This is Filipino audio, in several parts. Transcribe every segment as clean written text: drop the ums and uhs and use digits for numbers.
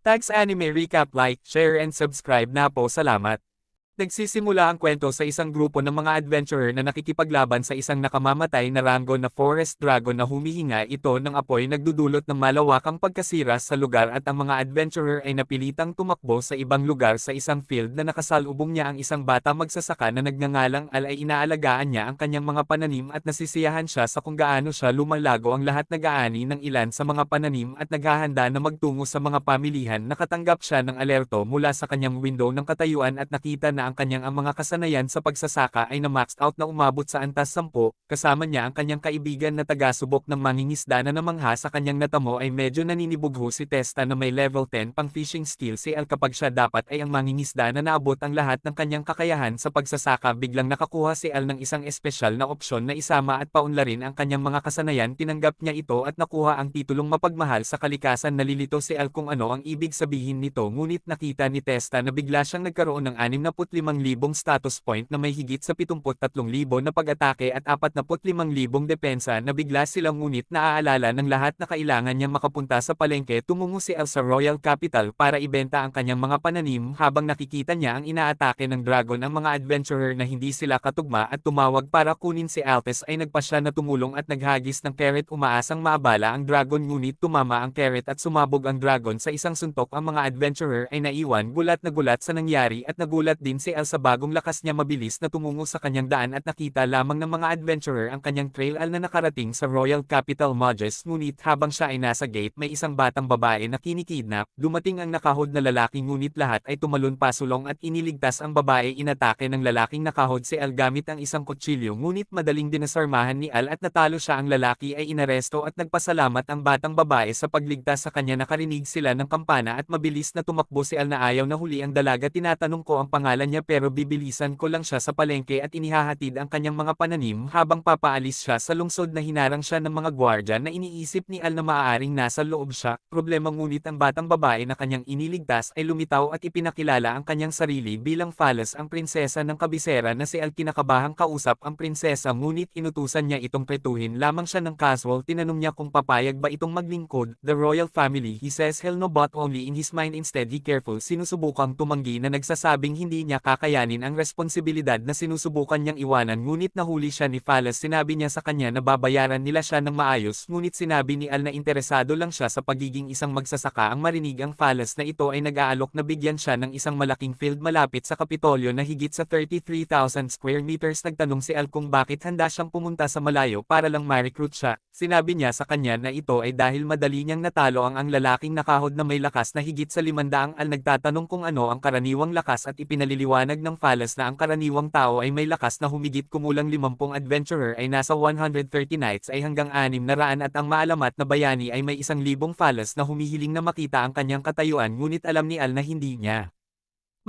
Tags Anime Recap, like, share and subscribe na po, salamat. Nagsisimula ang kwento sa isang grupo ng mga adventurer na nakikipaglaban sa isang nakamamatay na rango na forest dragon na humihinga ito ng apoy, nagdudulot ng malawakang pagkasira sa lugar at ang mga adventurer ay napilitang tumakbo sa ibang lugar. Sa isang field na nakasalubong niya ang isang bata magsasaka na nagngangalang Al, ay inaalagaan niya ang kanyang mga pananim at nasisiyahan siya sa kung gaano siya lumalago. Ang lahat nag-aani ng ilan sa mga pananim at naghahanda na magtungo sa mga pamilihan. Nakatanggap siya ng alerto mula sa kanyang window ng katayuan at nakita na ang kanyang mga kasanayan sa pagsasaka ay na-maxed out na umabot sa antas 10, kasama niya ang kanyang kaibigan na taga-subok ng mangingisda na namangha sa kanyang natamo. Ay medyo naninibugho si Testa na may level 10 pang fishing skill si Al. Kapag siya dapat ay ang mangingisda na naabot ang lahat ng kanyang kakayahan sa pagsasaka, biglang nakakuha si Al ng isang espesyal na opsyon na isama at paunlarin ang kanyang mga kasanayan. Tinanggap niya ito at nakuha ang titulong mapagmahal sa kalikasan. Nalilito si Al kung ano ang ibig sabihin nito, ngunit nakita ni Testa na bigla siyang nagkaroon ng 65,000 status point na may higit sa 73,000 na pag-atake at 45,000 depensa na bigla silang, ngunit naaalala ng lahat na kailangan niyang makapunta sa palengke. Tumungo si Al sa Royal Capital para ibenta ang kanyang mga pananim. Habang nakikita niya ang inaatake ng dragon ang mga adventurer na hindi sila katugma at tumawag para kunin si Altes, ay nagpasya na tumulong at naghagis ng carrot, umaasang maabala ang dragon, ngunit tumama ang carrot at sumabog ang dragon sa isang suntok. Ang mga adventurer ay naiwan gulat na gulat sa nangyari at nagulat din si Al sa bagong lakas niya. Mabilis na tumungo sa kanyang daan at nakita lamang ng mga adventurer ang kanyang trail Al na nakarating sa Royal Capital Modges, ngunit habang siya ay nasa gate may isang batang babae na kinikidnap. Dumating ang nakahod na lalaki, ngunit lahat ay tumalon pasulong at iniligtas ang babae. Inatake ng lalaking nakahod si Al gamit ang isang kutsilyo, ngunit madaling dinasarmahan ni Al at natalo siya. Ang lalaki ay inaresto at nagpasalamat ang batang babae sa pagligtas sa kanya. Nakarinig sila ng kampana at mabilis na tumakbo si Al na ayaw na huli ang dalaga. Tinatanong ko ang pangalan niya pero bibilisan ko lang siya sa palengke at inihahatid ang kanyang mga pananim. Habang papaalis siya sa lungsod na hinarang siya ng mga gwardya na iniisip ni Al na maaaring nasa loob siya. Problema, ngunit ang batang babae na kanyang iniligtas ay lumitaw at ipinakilala ang kanyang sarili bilang Phallus, ang prinsesa ng kabisera na si Al. Kinakabahang kausap ang prinsesa, ngunit inutusan niya itong pretuhin lamang siya ng casual. Tinanong niya kung papayag ba itong maglingkod the royal family. He says hell no, but only in his mind. Instead he careful sinusubukang tumanggi na nagsasabing hindi niya kakayanin ang responsibilidad na sinusubukan niyang iwanan, ngunit nahuli siya ni Phallus. Sinabi niya sa kanya na babayaran nila siya ng maayos, ngunit sinabi ni Al na interesado lang siya sa pagiging isang magsasaka. Ang marinig ang Phallus na ito ay nag-aalok na bigyan siya ng isang malaking field malapit sa Kapitolyo na higit sa 33,000 square meters. Nagtanong si Al kung bakit handa siyang pumunta sa malayo para lang ma-recruit siya. Sinabi niya sa kanya na ito ay dahil madali niyang natalo ang lalaking nakahod na may lakas na higit sa 500. Al nagtatanong kung ano ang karaniwang lakas at ipinaliliwanag ng Phallus na ang karaniwang tao ay may lakas na humigit kumulang 50 adventurer ay nasa 130 knights ay hanggang 600 at ang maalamat na bayani ay may 1,000. Phallus na humihiling na makita ang kanyang katayuan, ngunit alam ni Al na hindi niya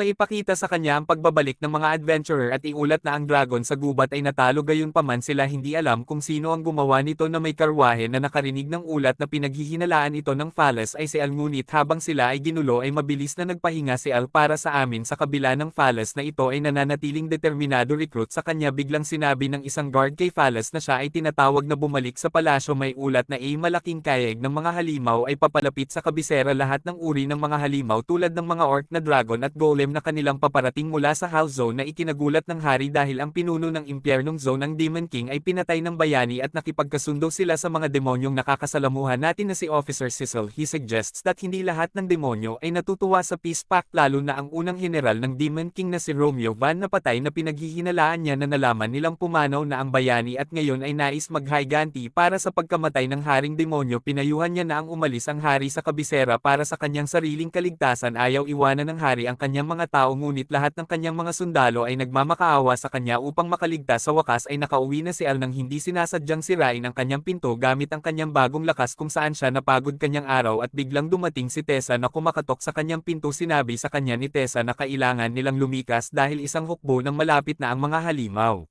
maipakita sa kanya ang pagbabalik ng mga adventurer at iulat na ang dragon sa gubat ay natalo. Gayunpaman sila hindi alam kung sino ang gumawa nito. Na may karwahe na nakarinig ng ulat na pinaghihinalaan ito ng Phallus ay si Al, ngunit habang sila ay ginulo ay mabilis na nagpahinga si Al para sa amin. Sa kabila ng Phallus na ito ay nananatiling determinado recruit sa kanya, biglang sinabi ng isang guard kay Phallus na siya ay tinatawag na bumalik sa palasyo. May ulat na malaking kayeg ng mga halimaw ay papalapit sa kabisera. Lahat ng uri ng mga halimaw tulad ng mga orc na dragon at golem na kanilang paparating mula sa Hell Zone na ikinagulat ng hari dahil ang pinuno ng impyernong zone, ang Demon King, ay pinatay ng bayani at nakipagkasundo sila sa mga demonyong nakakasalamuhan natin na si Officer Cecil. He suggests that hindi lahat ng demonyo ay natutuwa sa peace pact, lalo na ang unang general ng Demon King na si Romeo Van napatay na pinaghihinalaan niya na nalaman nilang pumanaw na ang bayani at ngayon ay nais maghiganti para sa pagkamatay ng haring demonyo. Pinayuhan niya na ang umalis ang hari sa kabisera para sa kanyang sariling kaligtasan. Ayaw iwanan ng hari ang kanyang mga tao, ngunit lahat ng kanyang mga sundalo ay nagmamakaawa sa kanya upang makaligtas. Sa wakas ay nakauwi na si Al nang hindi sinasadyang sirain ang kanyang pinto gamit ang kanyang bagong lakas kung saan siya napagod kanyang araw at biglang dumating si Tessa na kumakatok sa kanyang pinto. Sinabi sa kanya ni Tessa na kailangan nilang lumikas dahil isang hukbo ng malapit na ang mga halimaw.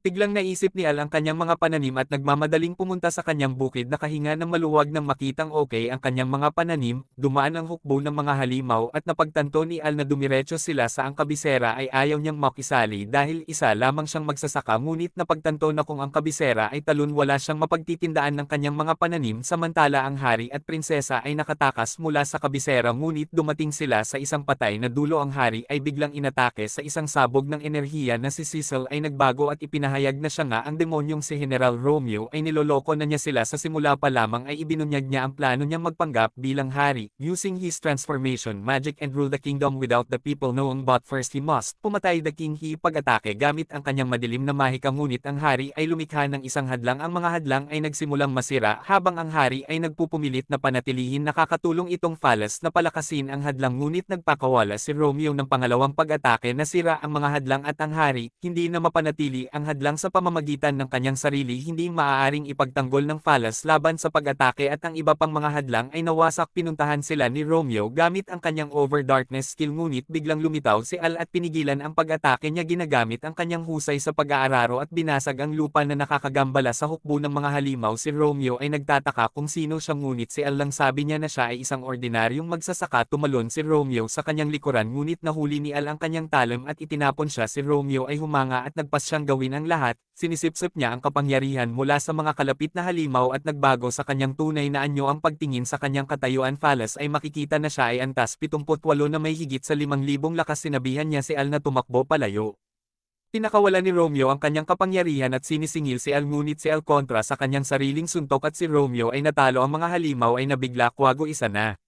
Biglang naisip ni Al ang kanyang mga pananim at nagmamadaling pumunta sa kanyang bukid na kahinga ng maluwag nang makitang okay ang kanyang mga pananim, dumaan ang hukbo ng mga halimaw at napagtanto ni Al na dumiretso sila sa ang kabisera ay ayaw niyang makisali dahil isa lamang siyang magsasaka ngunit napagtanto na kung ang kabisera ay talon wala siyang mapagtitindaan ng kanyang mga pananim samantala ang hari at prinsesa ay nakatakas mula sa kabisera ngunit dumating sila sa isang patay na dulo ang hari ay biglang inatake sa isang sabog ng enerhiya na si Cecil ay nagbago at ipinahayag na siya nga ang demonyong si General Romeo ay niloloko na niya sila sa simula pa lamang ay ibinunyag niya ang plano niyang magpanggap bilang hari, using his transformation magic and rule the kingdom without the people knowing but first he must pumatay the king he pag-atake gamit ang kanyang madilim na mahika ngunit ang hari ay lumikha ng isang hadlang ang mga hadlang ay nagsimulang masira habang ang hari ay nagpupumilit na panatilihin nakakatulong itong phallus na palakasin ang hadlang ngunit nagpakawala si Romeo ng pangalawang pag-atake nasira ang mga hadlang at ang hari, hindi na mapanatili ang hadlang sa pamamagitan ng kanyang sarili hindi maaaring ipagtanggol ng phallus laban sa pag-atake at ang iba pang mga hadlang ay nawasak pinuntahan sila ni Romeo gamit ang kanyang over darkness skill ngunit biglang lumitaw si Al at pinigilan ang pag-atake niya ginagamit ang kanyang husay sa pag-aararo at binasag ang lupa na nakakagambala sa hukbo ng mga halimaw si Romeo ay nagtataka kung sino siya ngunit si Al lang sabi niya na siya ay isang ordinaryong magsasaka tumalon si Romeo sa kanyang likuran ngunit nahuli ni Al ang kanyang talon at itinapon siya si Romeo ay humanga at nagpas siyang gawin ang lahat, sinisipsip niya ang kapangyarihan mula sa mga kalapit na halimaw at nagbago sa kanyang tunay na anyo ang pagtingin sa kanyang katayuan phallus ay makikita na siya ay antas 78 na may higit sa 5,000 lakas sinabihan niya si Al na tumakbo palayo. Pinakawala ni Romeo ang kanyang kapangyarihan at sinisingil si Al ngunit si Al kontra sa kanyang sariling suntok at si Romeo ay natalo ang mga halimaw ay nabigla kwago isa na.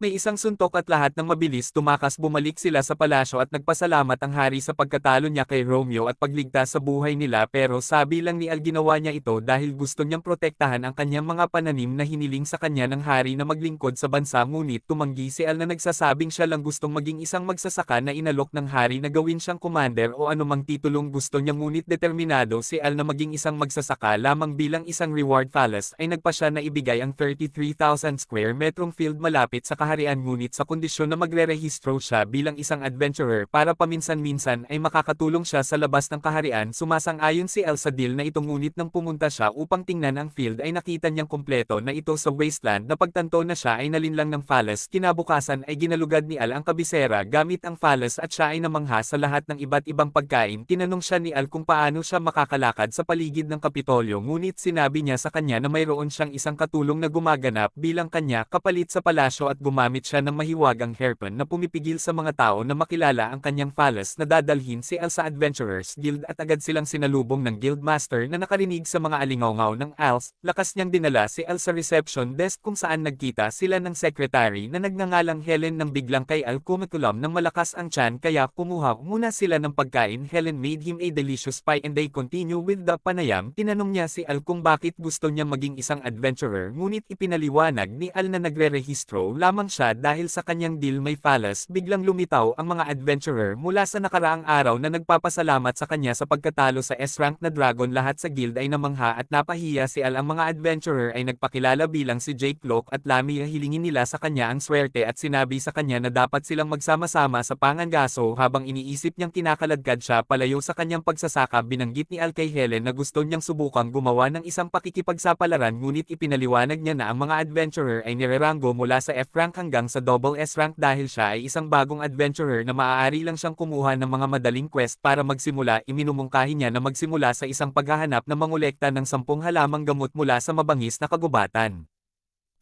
May isang suntok at lahat ng mabilis tumakas bumalik sila sa palasyo at nagpasalamat ang hari sa pagkatalo niya kay Romeo at pagligtas sa buhay nila pero sabi lang ni Al ginawa niya ito dahil gusto niyang protektahan ang kanyang mga pananim na hiniling sa kanya ng hari na maglingkod sa bansa ngunit tumanggi si Al na nagsasabing siya lang gustong maging isang magsasaka na inalok ng hari na gawin siyang commander o anumang titulong gusto niya ngunit determinado si Al na maging isang magsasaka lamang bilang isang reward phallus ay nagpa siya na ibigay ang 33,000 square metrong field malapit sa kaharian ngunit sa kondisyon na magre-rehistro siya bilang isang adventurer para paminsan-minsan ay makakatulong siya sa labas ng kaharian sumasang-ayon si El sa deal na ito ngunit nang pumunta siya upang tingnan ang field ay nakita niyang kumpleto na ito sa wasteland na pagtanto na siya ay nalinlang ng phallus kinabukasan ay ginalugad ni Al ang kabisera gamit ang phallus at siya ay namangha sa lahat ng iba't ibang pagkain tinanong siya ni Al kung paano siya makakalakad sa paligid ng Kapitolyo ngunit sinabi niya sa kanya na mayroon siyang isang katulong na gumaganap bilang kanya kapalit sa palasyo at gumamit siya ng mahiwagang hairpin na pumipigil sa mga tao na makilala ang kanyang phallus na dadalhin si Al sa Adventurers Guild at agad silang sinalubong ng Guildmaster na nakarinig sa mga alingaw ng Als, lakas niyang dinala si Al sa reception desk kung saan nagkita sila ng secretary na nagngangalang Helen nang biglang kay Al kumikulam ng malakas ang tiyan kaya kumuha muna sila ng pagkain Helen made him a delicious pie and they continue with the panayam tinanong niya si Al kung bakit gusto niya maging isang adventurer ngunit ipinaliwanag ni Al na nagre-rehistro lamang siya dahil sa kanyang deal may phallus biglang lumitaw ang mga adventurer mula sa nakaraang araw na nagpapasalamat sa kanya sa pagkatalo sa S-rank na dragon lahat sa guild ay namangha at napahiya si Al ang mga adventurer ay nagpakilala bilang si Jake Locke at Lamia hilingin nila sa kanya ang swerte at sinabi sa kanya na dapat silang magsama-sama sa pangangaso habang iniisip niyang kinakaladkad siya palayo sa kanyang pagsasaka binanggit ni Al kay Helen na gusto niyang subukang gumawa ng isang pakikipagsapalaran ngunit ipinaliwanag niya na ang mga adventurer ay nirerango mula sa F-rank hanggang sa double S-rank dahil siya ay isang bagong adventurer na maaari lang siyang kumuha ng mga madaling quest para magsimula iminumungkahi niya na magsimula sa isang paghahanap na mangolekta ng 10 halamang gamot mula sa mabangis na kagubatan.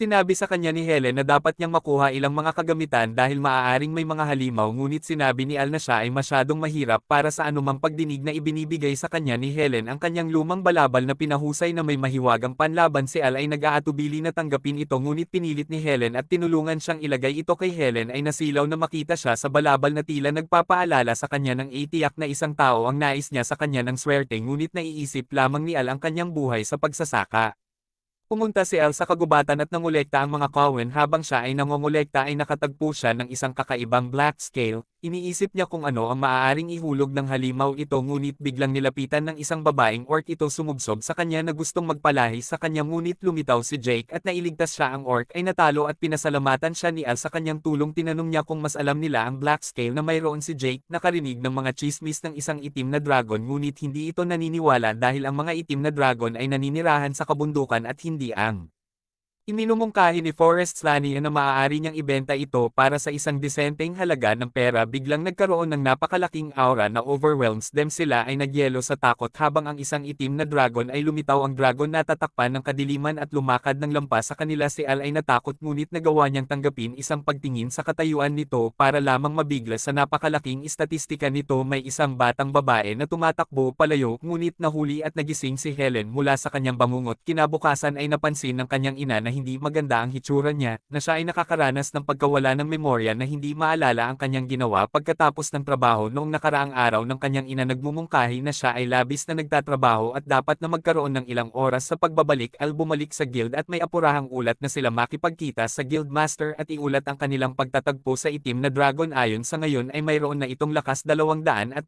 Sinabi sa kanya ni Helen na dapat niyang makuha ilang mga kagamitan dahil maaaring may mga halimaw ngunit sinabi ni Al na siya ay masyadong mahirap para sa anumang pagdinig na ibinibigay sa kanya ni Helen ang kanyang lumang balabal na pinahusay na may mahiwagang panlaban si Al ay nag-aatubili na tanggapin ito ngunit pinilit ni Helen at tinulungan siyang ilagay ito kay Helen ay nasilaw na makita siya sa balabal na tila nagpapaalala sa kanya ng itiyak na isang tao ang nais niya sa kanya ng swerte ngunit naiisip lamang ni Al ang kanyang buhay sa pagsasaka. Pumunta si Al sa kagubatan at nangolekta ang mga Cowen habang siya ay nangongolekta ay nakatagpo siya ng isang kakaibang black scale, Iniisip niya kung ano ang maaaring ihulog ng halimaw ito ngunit biglang nilapitan ng isang babaeng orc ito sumubsob sa kanya na gustong magpalahi sa kanya ngunit lumitaw si Jake at nailigtas siya ang orc ay natalo at pinasalamatan siya ni Al sa kanyang tulong tinanong niya kung mas alam nila ang Black Scale na mayroon si Jake nakarinig ng mga chismis ng isang itim na dragon ngunit hindi ito naniniwala dahil ang mga itim na dragon ay naninirahan sa kabundukan at hindi ang iminumungkahi ni Forrest Slania na maaari niyang ibenta ito para sa isang disenteng halaga ng pera biglang nagkaroon ng napakalaking aura na overwhelms them sila ay nagyelo sa takot habang ang isang itim na dragon ay lumitaw ang dragon na tatakpan ng kadiliman at lumakad ng lampas sa kanila si Al ay natakot ngunit nagawa niyang tanggapin isang pagtingin sa katayuan nito para lamang mabigla sa napakalaking istatistika nito may isang batang babae na tumatakbo palayo ngunit nahuli at nagising si Helen mula sa kanyang bangungot kinabukasan ay napansin ng kanyang ina na hindi maganda ang hitsura niya, na siya ay nakakaranas ng pagkawala ng memorya na hindi maalala ang kanyang ginawa pagkatapos ng trabaho noong nakaraang araw ng kanyang ina nagmumungkahi na siya ay labis na nagtatrabaho at dapat na magkaroon ng ilang oras sa pagbabalik Al bumalik sa guild at may apurahang ulat na sila makipagkita sa guild master at iulat ang kanilang pagtatagpo sa itim na dragon ayon sa ngayon ay mayroon na itong lakas 230,000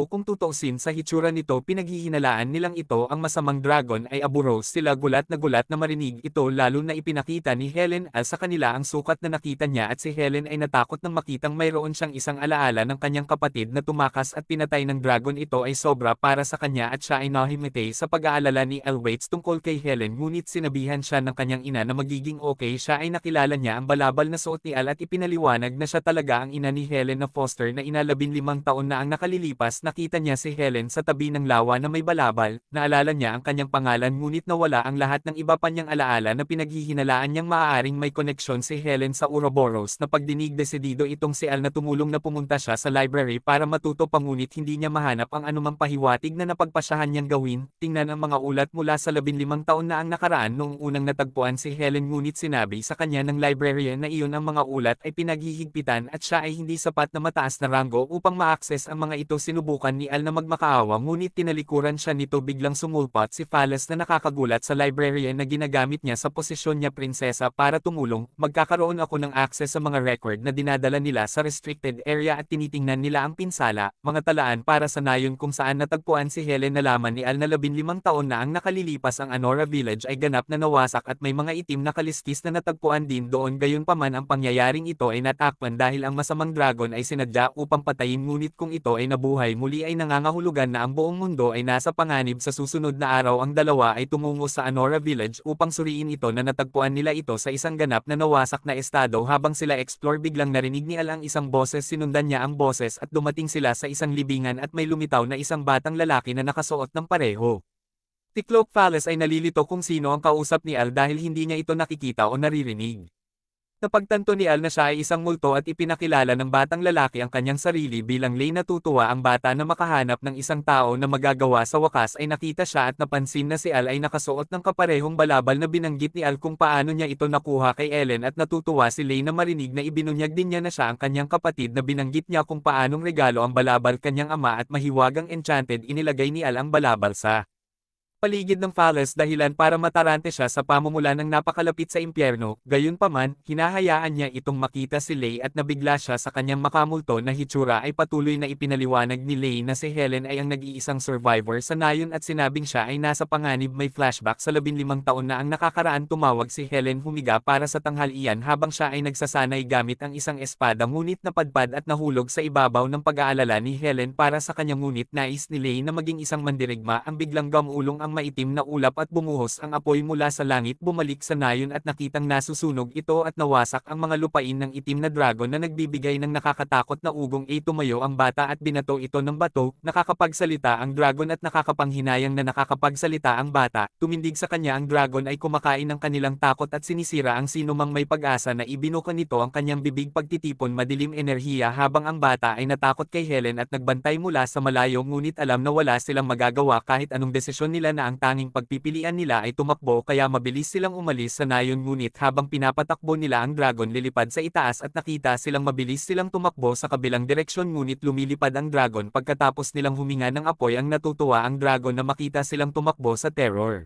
kung tutuusin sa hitsura nito pinaghihinalaan nilang ito ang masamang dragon ay aburos sila gulat na marinig ito lalo na ipinakita ni Helen Al sa kanila ang sukat na nakita niya at si Helen ay natakot nang makitang mayroon siyang isang alaala ng kanyang kapatid na tumakas at pinatay ng dragon ito ay sobra para sa kanya at siya ay nahimite sa pag-aalala ni Al Waits tungkol kay Helen ngunit sinabihan siya ng kanyang ina na magiging okay siya ay nakilala niya ang balabal na suot ni Al at ipinaliwanag na siya talaga ang ina ni Helen na Foster na ina 15 taon na ang nakalilipas nakita niya si Helen sa tabi ng lawa na may balabal, naalala niya ang kanyang pangalan ngunit nawala ang lahat ng iba pa niyang alaala na pinaghihinalaan niyang maaaring may koneksyon si Helen sa Ouroboros na pagdinig desidido itong si Al na tumulong na pumunta siya sa library para matuto ngunit hindi niya mahanap ang anumang pahiwatig na napagpasyahan niyang gawin, tingnan ang mga ulat mula sa 15 taon na ang nakaraan noong unang natagpuan si Helen ngunit sinabi sa kanya ng librarian na iyon ang mga ulat ay pinaghihigpitan at siya ay hindi sapat na mataas na ranggo upang ma-access ang mga ito sinubukan ni Al na magmakaawa ngunit tinalikuran siya nito biglang sumulpot si Phalas na nakakagulat sa librarian na ginagamit niya sa posisyon niya prinsesa para tumulong, magkakaroon ako ng access sa mga record na dinadala nila sa restricted area at tinitingnan nila ang pinsala, mga talaan para sa nayon kung saan natagpuan si Helen nalaman ni Al na 15 taon na ang nakalilipas ang Anora Village ay ganap na nawasak at may mga itim na kaliskis na natagpuan din doon gayunpaman ang pangyayaring ito ay natakpan dahil ang masamang dragon ay sinadya upang patayin ngunit kung ito ay nabuhay muli ay nangangahulugan na ang buong mundo ay nasa panganib sa susunod na araw ang dalawa ay tumungo sa Anora Village upang suriin ito na natagpuan nila ito sa isang ganap na nawasak na estado habang sila explore biglang narinig ni Al ang isang boses sinundan niya ang boses at dumating sila sa isang libingan at may lumitaw na isang batang lalaki na nakasuot ng pareho. Si Cloak Palace ay nalilito kung sino ang kausap ni Al dahil hindi niya ito nakikita o naririnig. Napagtanto ni Al na siya ay isang multo at ipinakilala ng batang lalaki ang kanyang sarili bilang Lay natutuwa ang bata na makahanap ng isang tao na magagawa sa wakas ay nakita siya at napansin na si Al ay nakasuot ng kaparehong balabal na binanggit ni Al kung paano niya ito nakuha kay Ellen at natutuwa si Lay na marinig na ibinunyag din niya na siya ang kanyang kapatid na binanggit niya kung paanong regalo ang balabal kanyang ama at mahiwagang enchanted inilagay ni Al ang balabal sa paligid ng Phalas dahilan para matarante siya sa pamumula ng napakalapit sa impyerno, gayunpaman, hinahayaan niya itong makita si Lay at nabigla siya sa kanyang makamulto na hitsura ay patuloy na ipinaliwanag ni Lay na si Helen ay ang nag-iisang survivor sa nayon at sinabing siya ay nasa panganib may flashback sa 15 taon na ang nakakaraan tumawag si Helen humiga para sa tanghalian habang siya ay nagsasanay gamit ang isang espada ngunit napadpad at nahulog sa ibabaw ng pag-aalala ni Helen para sa kanyang ngunit nais ni Lay na maging isang mandirigma ang biglang gamulong ang maitim na ulap at bumuhos ang apoy mula sa langit bumalik sa nayon at nakitang nasusunog ito at nawasak ang mga lupain ng itim na dragon na nagbibigay ng nakakatakot na ugong tumayo ang bata at binato ito ng bato, nakakapagsalita ang dragon at nakakapanghinayang na nakakapagsalita ang bata, tumindig sa kanya ang dragon ay kumakain ng kanilang takot at sinisira ang sinumang may pag-asa na ibinuka nito ang kanyang bibig pagtitipon madilim enerhiya habang ang bata ay natakot kay Helen at nagbantay mula sa malayo ngunit alam na wala silang magagawa kahit anong desisyon nila na ang tanging pagpipilian nila ay tumakbo kaya mabilis silang umalis sa nayon ngunit habang pinapatakbo nila ang dragon lilipad sa itaas at nakita silang mabilis silang tumakbo sa kabilang direksyon ngunit lumilipad ang dragon pagkatapos nilang huminga ng apoy ang natutuwa ang dragon na makita silang tumakbo sa terror.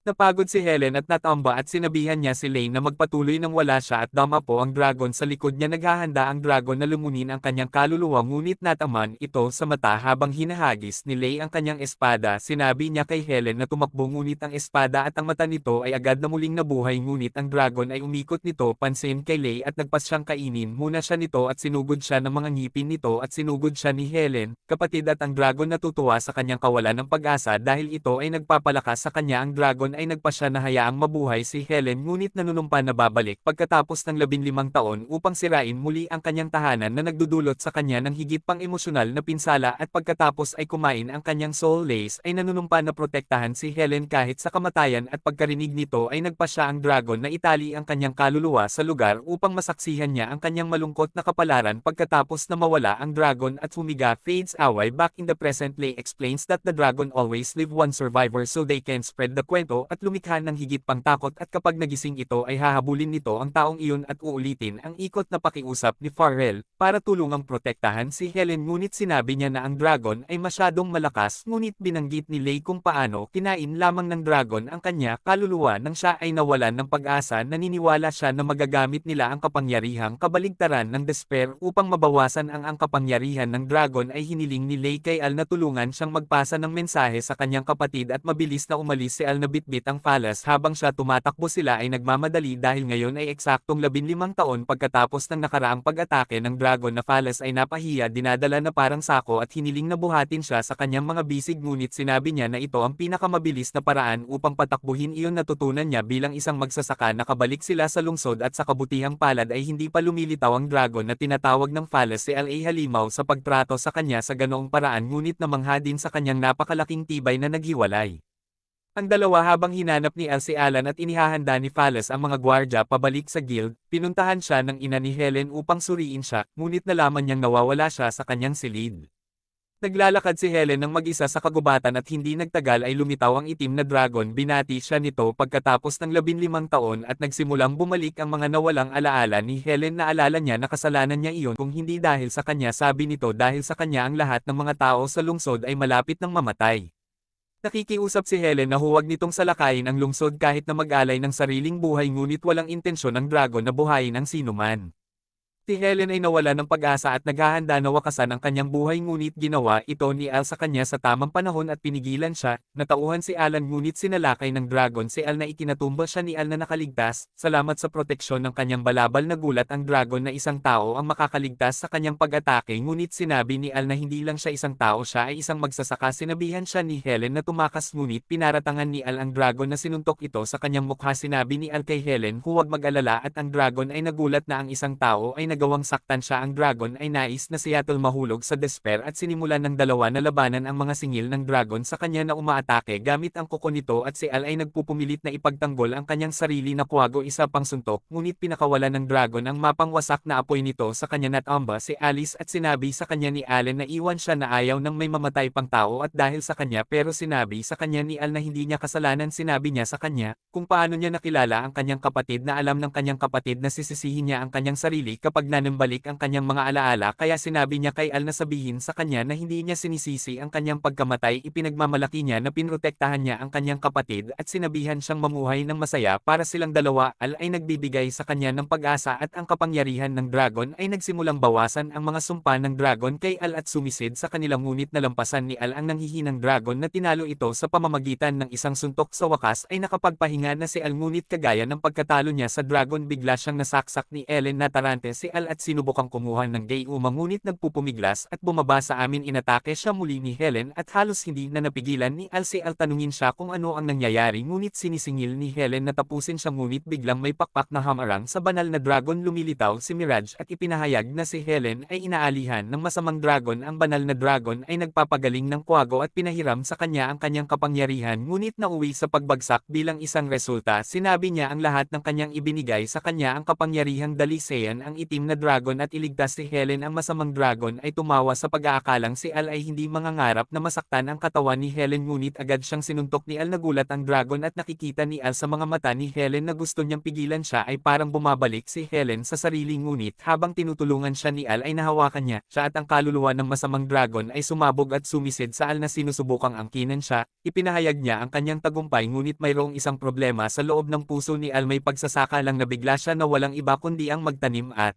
Napagod si Helen at natamba at sinabihan niya si Lane na magpatuloy nang wala siya at damapo ang dragon sa likod niya. Naghahanda ang dragon na lumunin ang kanyang kaluluwa ngunit nataman ito sa mata habang hinahagis ni Lay ang kanyang espada. Sinabi niya kay Helen na tumakbo ngunit ang espada at ang mata nito ay agad na muling nabuhay ngunit ang dragon ay umikot nito pansin kay Lay at nagpas siyang kainin muna siya nito at sinugod siya ng mga ngipin nito at sinugod siya ni Helen, kapatid at ang dragon natutuwa sa kanyang kawalan ng pag-asa dahil ito ay nagpapalakas sa kanya. Ang dragon ay nagpa siya na hayaang mabuhay si Helen ngunit nanunumpa na babalik pagkatapos ng 15 taon upang sirain muli ang kanyang tahanan na nagdudulot sa kanya ng higit pang emosyonal na pinsala at pagkatapos ay kumain ang kanyang soul lace ay nanunumpa na protektahan si Helen kahit sa kamatayan at pagkarinig nito ay nagpa siya ang dragon na itali ang kanyang kaluluwa sa lugar upang masaksihan niya ang kanyang malungkot na kapalaran pagkatapos na mawala ang dragon at humiga. Fades away back in the present. Lay explains that the dragon always leave one survivor so they can spread the kwento at lumikha ng higit pang takot at kapag nagising ito ay hahabulin nito ang taong iyon at uulitin ang ikot na pakiusap ni Farrell para tulungang protektahan si Helen ngunit sinabi niya na ang dragon ay masyadong malakas ngunit binanggit ni Lay kung paano kinain lamang ng dragon ang kanya kaluluwa nang siya ay nawalan ng pag-asa. Naniniwala siya na magagamit nila ang kapangyarihang kabaligtaran ng despair upang mabawasan ang kapangyarihan ng dragon. Ay hiniling ni Lay kay Al na tulungan siyang magpasa ng mensahe sa kanyang kapatid at mabilis na umalis si Al na bitbit ang habang siya tumatakbo. Sila ay nagmamadali dahil ngayon ay eksaktong 15 taon pagkatapos ng nakaraang pag-atake ng dragon na Phallus ay napahiya, dinadala na parang sako at hiniling na buhatin siya sa kanyang mga bisig ngunit sinabi niya na ito ang pinakamabilis na paraan upang patakbuhin iyon. Natutunan niya bilang isang magsasaka. Nakabalik sila sa lungsod at sa kabutihang palad ay hindi pa lumilitaw ang dragon na tinatawag ng Phallus. Si Al ay halimaw sa pagtrato sa kanya sa ganoong paraan ngunit namangha din sa kanyang napakalaking tibay na naghiwalay. Ang dalawa habang hinanap ni Al si Alan at inihahanda ni Phallus ang mga gwardya pabalik sa guild, pinuntahan siya ng ina ni Helen upang suriin siya, ngunit nalaman niyang nawawala siya sa kanyang silid. Naglalakad si Helen ng mag-isa sa kagubatan at hindi nagtagal ay lumitaw ang itim na dragon. Binati siya nito pagkatapos ng 15 taon at nagsimulang bumalik ang mga nawalang alaala ni Helen. Naalala niya na kasalanan niya iyon kung hindi dahil sa kanya. Sabi nito dahil sa kanya ang lahat ng mga tao sa lungsod ay malapit ng mamatay. Nakikiusap si Helen na huwag nitong salakayin ang lungsod kahit na mag-alay ng sariling buhay ngunit walang intensyon ng dragon na buhayin ang sinuman. Si Helen ay nawala ng pag-asa at naghahanda na wakasan ang kanyang buhay ngunit ginawa ito ni Al sa kanya sa tamang panahon at pinigilan siya. Natauhan si Alan ngunit sinalakay ng dragon si Al na ikinatumba siya ni Al na nakaligtas. Salamat sa proteksyon ng kanyang balabal. Nagulat ang dragon na isang tao ang makakaligtas sa kanyang pag-atake ngunit sinabi ni Al na hindi lang siya isang tao, siya ay isang magsasaka. Sinabihan siya ni Helen na tumakas ngunit pinaratangan ni Al ang dragon na sinuntok ito sa kanyang mukha. Sinabi ni Al kay Helen huwag mag-alala at ang dragon ay nagulat na ang isang tao ay nagawang saktan siya. Ang dragon ay nais na si Yatul mahulog sa despair at sinimulan ng dalawa na labanan ang mga singil ng dragon sa kanya na umaatake gamit ang kuko nito at si Al ay nagpupumilit na ipagtanggol ang kanyang sarili na kuwago. Isa pang suntok ngunit pinakawalan ng dragon ang mapangwasak na apoy nito sa kanya. Natamba si Alice at sinabi sa kanya ni Allen na iwan siya na ayaw nang may mamatay pang tao at dahil sa kanya, pero sinabi sa kanya ni Al na hindi niya kasalanan. Sinabi niya sa kanya kung paano niya nakilala ang kanyang kapatid na alam ng kanyang kapatid na sisisihin niya ang kanyang sarili kapag nanambalik ang kanyang mga alaala, kaya sinabi niya kay Al na sabihin sa kanya na hindi niya sinisisi ang kanyang pagkamatay. Ipinagmamalaki niya na pinrotektahan niya ang kanyang kapatid at sinabihan siyang mamuhay ng masaya para silang dalawa. Al ay nagbibigay sa kanya ng pag-asa at ang kapangyarihan ng dragon ay nagsimulang bawasan ang mga sumpa ng dragon kay Al at sumisid sa kanila ngunit nalampasan ni Al ang nanghihinang dragon na tinalo ito sa pamamagitan ng isang suntok. Sa wakas ay nakapagpahinga na si Al ngunit kagaya ng pagkatalo niya sa dragon bigla siyang nasaksak ni Ellen na tarante si Al at sinubukang kumuha ng gayuma ngunit nagpupumiglas at bumaba sa amin. Inatake siya muli ni Helen at halos hindi na napigilan ni Al si Al. Tanungin siya kung ano ang nangyayari ngunit sinisingil ni Helen na tapusin siya ngunit biglang may pakpak na hamarang sa banal na dragon. Lumilitaw si Mirage at ipinahayag na si Helen ay inaalihan ng masamang dragon. Ang banal na dragon ay nagpapagaling ng kwago at pinahiram sa kanya ang kanyang kapangyarihan ngunit nauwi sa pagbagsak. Bilang isang resulta, sinabi niya ang lahat ng kanyang ibinigay sa kanya ang kapangyarihang dalisayan. Ang itim itim na dragon at iligtas si Helen ang masamang dragon ay tumawa sa pag-aakalang si Al ay hindi mangangarap na masaktan ang katawan ni Helen ngunit agad siyang sinuntok ni Al. Nagulat ang dragon at nakikita ni Al sa mga mata ni Helen na gusto niyang pigilan siya ay parang bumabalik si Helen sa sarili ngunit habang tinutulungan siya ni Al ay nahawakan niya siya at ang kaluluwa ng masamang dragon ay sumabog at sumisid sa Al na sinusubukang angkinan siya. Ipinahayag niya ang kanyang tagumpay ngunit mayroong isang problema sa loob ng puso ni Al. May pagsasaka lang na bigla siya na walang iba kundi ang magtanim at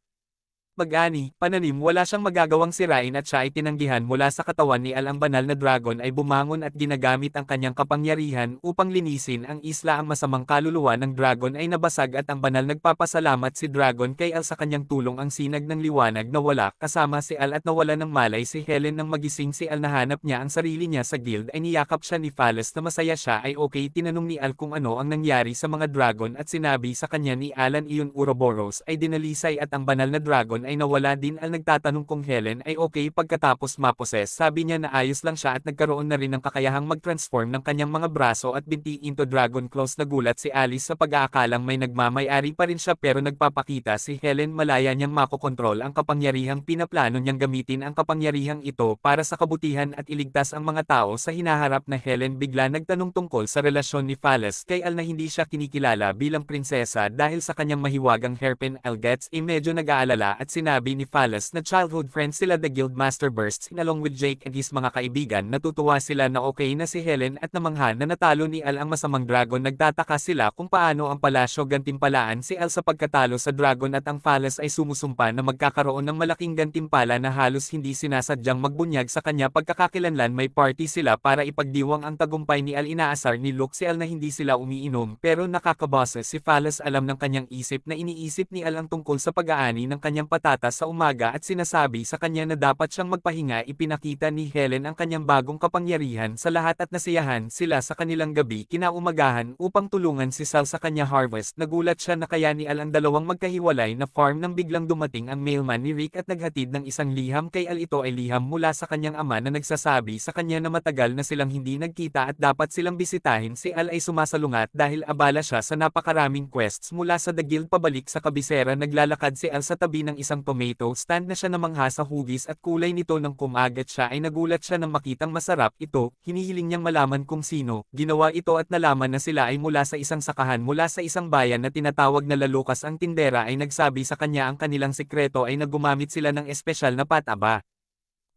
mag-ani, pananim. Wala siyang magagawang sirain at siya ay tinanggihan mula sa katawan ni Al. Ang banal na dragon ay bumangon at ginagamit ang kanyang kapangyarihan upang linisin ang isla. Ang masamang kaluluwa ng dragon ay nabasag at ang banal nagpapasalamat si dragon kay Al sa kanyang tulong. Ang sinag ng liwanag nawala kasama si Al at nawala ng malay si Helen. Nang magising si Al nahanap niya ang sarili niya sa guild ay niyakap siya ni Phallus na masaya siya ay okay. Tinanong ni Al kung ano ang nangyari sa mga dragon at sinabi sa kanya ni Alan iyon Ouroboros ay dinalisay at ang banal na dragon ay nawala din. Al nagtatanong kung Helen ay okay pagkatapos maposes. Sabi niya na ayos lang siya at nagkaroon na rin ng kakayahang mag-transform ng kanyang mga braso at binti into dragon claws. Nagulat si Alice sa pag-aakalang may nagmamay-ari pa rin siya pero nagpapakita si Helen malaya niyang makokontrol ang kapangyarihang pinaplano niyang gamitin ang kapangyarihang ito para sa kabutihan at iligtas ang mga tao sa hinaharap na Helen. Bigla nagtanong tungkol sa relasyon ni Phallus kay Al na hindi siya kinikilala bilang prinsesa dahil sa kanyang mahiwagang hairpin. Al gets medyo nag-aalala at sinabi ni Phallus na childhood friends sila. The Guildmaster bursts in along with Jake and his mga kaibigan. Natutuwa sila na okay na si Helen at namangha na natalo ni Al ang masamang dragon. Nagtataka sila kung paano ang palasyo gantimpalaan si Al sa pagkatalo sa dragon at ang Phallus ay sumusumpa na magkakaroon ng malaking gantimpala na halos hindi sinasadyang magbunyag sa kanya. Pagkakakilanlan may party sila para ipagdiwang ang tagumpay ni Al. Inaasar ni Luke si Al na hindi sila umiinom pero nakakaboses si Phallus. Alam ng kanyang isip na iniisip ni Al ang tungkol sa pag-aani ng kanyang patatas sa umaga at sinasabi sa kanya na dapat siyang magpahinga. Ipinakita ni Helen ang kanyang bagong kapangyarihan sa lahat at nasiyahan sila sa kanilang gabi kinaumagahan upang tulungan si Sal sa kanya harvest. Nagulat siya na kaya ni Al ang dalawang magkahiwalay na farm nang biglang dumating ang mailman ni Rick at naghatid ng isang liham kay Al. Ito ay liham mula sa kanyang ama na nagsasabi sa kanya na matagal na silang hindi nagkita at dapat silang bisitahin. Si Al ay sumasalungat dahil abala siya sa napakaraming quests mula sa The Guild pabalik sa kabisera. Naglalakad si Al sa tabi ng isang tomato stand na siya namangha sa hugis at kulay nito. Nang kumagat siya ay nagulat siya nang makitang masarap ito. Hinihiling niyang malaman kung sino ginawa ito at nalaman na sila ay mula sa isang sakahan mula sa isang bayan na tinatawag na Lalukas. Ang tindera ay nagsabi sa kanya ang kanilang sikreto ay nagumamit sila ng espesyal na pataba.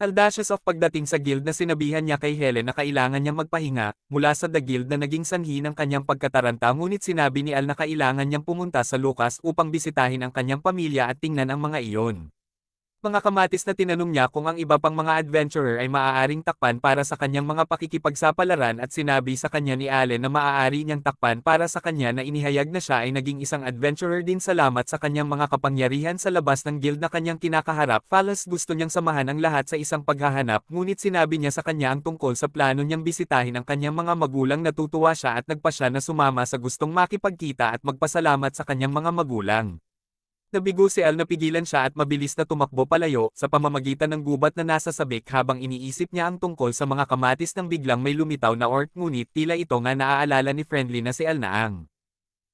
Audacious of pagdating sa guild na sinabihan niya kay Helen na kailangan niyang magpahinga mula sa The Guild na naging sanhi ng kanyang pagkataranta ngunit sinabi ni Al na kailangan niyang pumunta sa Lucas upang bisitahin ang kanyang pamilya at tingnan ang mga iyon. Mga kamatis na tinanong niya kung ang iba pang mga adventurer ay maaaring takpan para sa kanyang mga pakikipagsapalaran at sinabi sa kanya ni Allen na maaari niyang takpan para sa kanya na inihayag na siya ay naging isang adventurer din salamat sa kanyang mga kapangyarihan sa labas ng guild na kanyang kinakaharap. Phallus gusto niyang samahan ang lahat sa isang paghahanap ngunit sinabi niya sa kanya ang tungkol sa plano niyang bisitahin ang kanyang mga magulang. Natutuwa siya at nagpa siya na sumama sa gustong makipagkita at magpasalamat sa kanyang mga magulang. Nabigo si Al, napigilan siya at mabilis na tumakbo palayo sa pamamagitan ng gubat na nasa sabik habang iniisip niya ang tungkol sa mga kamatis nang biglang may lumitaw na orc ngunit tila ito nga naaalala ni Friendly na si Al na ang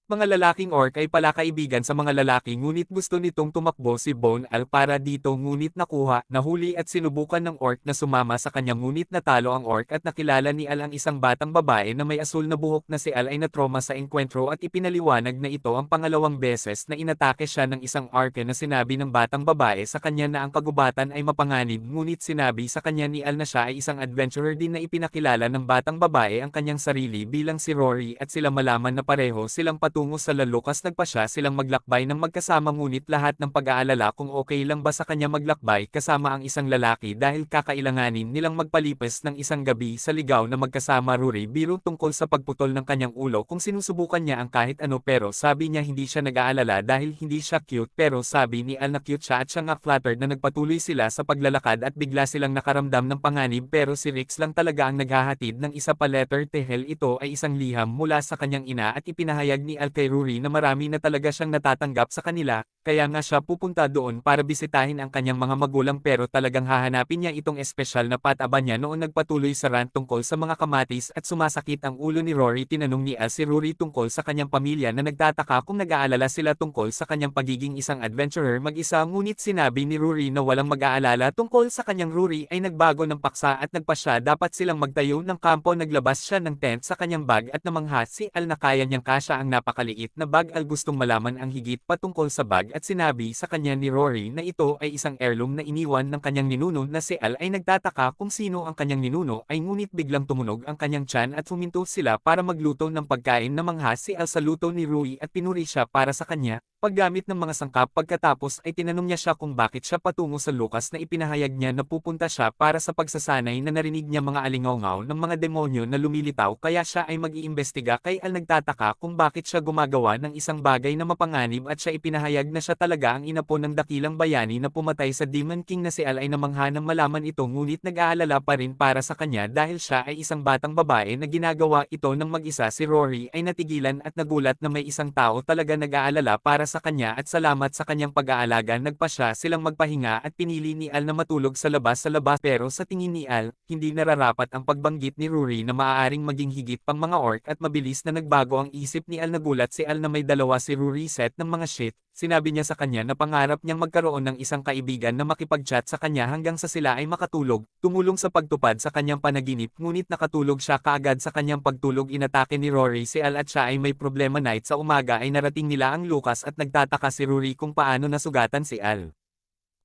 mga lalaking orc ay pala kaibigan sa mga lalaki ngunit gusto nitong tumakbo si Bone Al para dito ngunit nahuli at sinubukan ng orc na sumama sa kanya ngunit natalo ang orc at nakilala ni Al ang isang batang babae na may asul na buhok na si Al ay natroma sa enkwentro at ipinaliwanag na ito ang pangalawang beses na inatake siya ng isang arke na sinabi ng batang babae sa kanya na ang kagubatan ay mapanganib ngunit sinabi sa kanya ni Al na siya ay isang adventurer din na ipinakilala ng batang babae ang kanyang sarili bilang si Rory at sila malaman na pareho silang tungo sa Lalukas. Nagpa siya silang maglakbay ng magkasama ngunit lahat ng pag-aalala kung okay lang ba sa kanya maglakbay kasama ang isang lalaki dahil kakailanganin nilang magpalipas ng isang gabi sa ligaw na magkasama. Rory biro tungkol sa pagputol ng kanyang ulo kung sinusubukan niya ang kahit ano pero sabi niya hindi siya nag-aalala dahil hindi siya cute pero sabi ni Al na cute siya at siya nga flattered na nagpatuloy sila sa paglalakad at bigla silang nakaramdam ng panganib pero si Rix lang talaga ang naghahatid ng isa pa letter. Tehel ito ay isang liham mula sa kanyang ina at ipinahayag ni Al Al kay Rory na marami na talaga siyang natatanggap sa kanila, kaya nga siya pupunta doon para bisitahin ang kanyang mga magulang pero talagang hahanapin niya itong espesyal na pataba niya noon nagpatuloy sa rant tungkol sa mga kamatis at sumasakit ang ulo ni Rory. Tinanong ni Al si Rory tungkol sa kanyang pamilya na nagtataka kung nag-aalala sila tungkol sa kanyang pagiging isang adventurer mag-isa, ngunit sinabi ni Rory na walang mag-aalala tungkol sa kanyang. Rory ay nagbago ng paksa at nagpasya dapat silang magtayo ng kampo. Naglabas siya ng tent sa kanyang bag at namangha si Al na kaya niyang kasya ang napakaliit na bag. Al gustong malaman ang higit patungkol sa bag at sinabi sa kanya ni Rory na ito ay isang heirloom na iniwan ng kanyang ninuno na si Al ay nagtataka kung sino ang kanyang ninuno ay ngunit biglang tumunog ang kanyang tiyan at huminto sila para magluto ng pagkain. Namangha si Al sa luto ni Rory at pinuri siya para sa kanya paggamit ng mga sangkap. Pagkatapos ay tinanong niya siya kung bakit siya patungo sa Lucas na ipinahayag niya na pupunta siya para sa pagsasanay na narinig niya mga alingaw-ngaw ng mga demonyo na lumilitaw kaya siya ay mag-iimbestiga. Kay Al nagtataka kung bakit siya gumagawa ng isang bagay na mapanganib at siya ipinahayag na siya talaga ang inapo ng dakilang bayani na pumatay sa Demon King na si Al ay namangha nang malaman ito ngunit nag-aalala pa rin para sa kanya dahil siya ay isang batang babae na ginagawa ito ng mag-isa. Si Rory ay natigilan at nagulat na may isang tao talaga nag-aalala para sa kanya at salamat sa kanyang pag-aalaga. Nagpasya silang magpahinga at pinili ni Al na matulog sa labas pero sa tingin ni Al, hindi nararapat ang pagbanggit ni Rory na maaaring maging higit pang mga orc at mabilis na nagbago ang isip ni Al. Nagulat si Al na may dalawa si Rory set ng mga shit. Sinabi niya sa kanya na pangarap niyang magkaroon ng isang kaibigan na makipag-chat sa kanya hanggang sa sila ay makatulog, tumulong sa pagtupad sa kanyang panaginip ngunit nakatulog siya kaagad. Sa kanyang pagtulog inatake ni Rory si Al at siya ay may problema. Night sa umaga ay narating nila ang Lucas at nagtataka si Rory kung paano nasugatan si Al.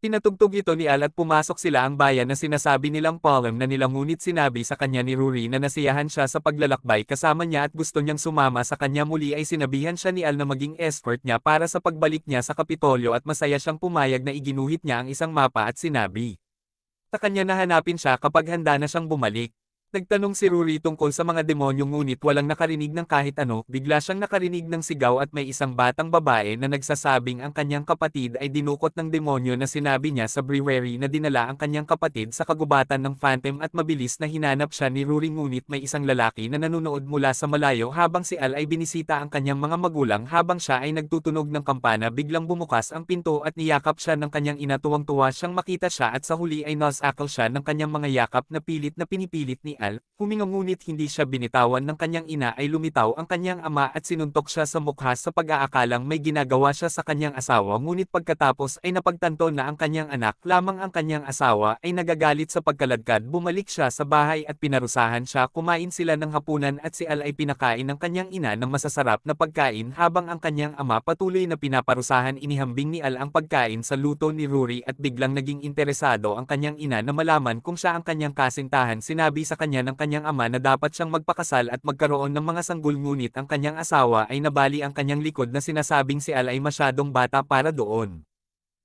Tinatugtog ito ni Al at pumasok sila ang bayan na sinasabi nilang Palm na nila ngunit sinabi sa kanya ni Rory na nasiyahan siya sa paglalakbay kasama niya at gusto niyang sumama sa kanya. Muli ay sinabihan siya ni Al na maging escort niya para sa pagbalik niya sa Kapitolyo at masaya siyang pumayag na iginuhit niya ang isang mapa at sinabi sa kanya na hanapin siya kapag handa na siyang bumalik. Nagtanong si Rory tungkol sa mga demonyo ngunit walang nakarinig ng kahit ano. Bigla siyang nakarinig ng sigaw at may isang batang babae na nagsasabing ang kanyang kapatid ay dinukot ng demonyo na sinabi niya sa brewery na dinala ang kanyang kapatid sa kagubatan ng Phantom at mabilis na hinanap siya ni Rory ngunit may isang lalaki na nanonood mula sa malayo habang si Al ay binisita ang kanyang mga magulang. Habang siya ay nagtutunog ng kampana biglang bumukas ang pinto at niyakap siya ng kanyang ina. Tuwang-tuwa siyang makita siya at sa huli ay nasakal siya ng kanyang mga yakap na pilit na pinipilit ni Al. Huminga ngunit hindi siya binitawan ng kanyang ina ay lumitaw ang kanyang ama at sinuntok siya sa mukha sa pag-aakalang may ginagawa siya sa kanyang asawa ngunit pagkatapos ay napagtanto na ang kanyang anak lamang ang kanyang asawa ay nagagalit sa pagkaladkad. Bumalik siya sa bahay at pinarusahan siya. Kumain sila ng hapunan at si Al ay pinakain ng kanyang ina ng masasarap na pagkain habang ang kanyang ama patuloy na pinaparusahan. Inihambing ni Al ang pagkain sa luto ni Rory at biglang naging interesado ang kanyang ina na malaman kung siya ang kanyang kasintahan. Sinabi sa kanya ng kanyang ama na dapat siyang magpakasal at magkaroon ng mga sanggol ngunit ang kanyang asawa ay nabali ang kanyang likod na sinasabing si Al ay masyadong bata para doon.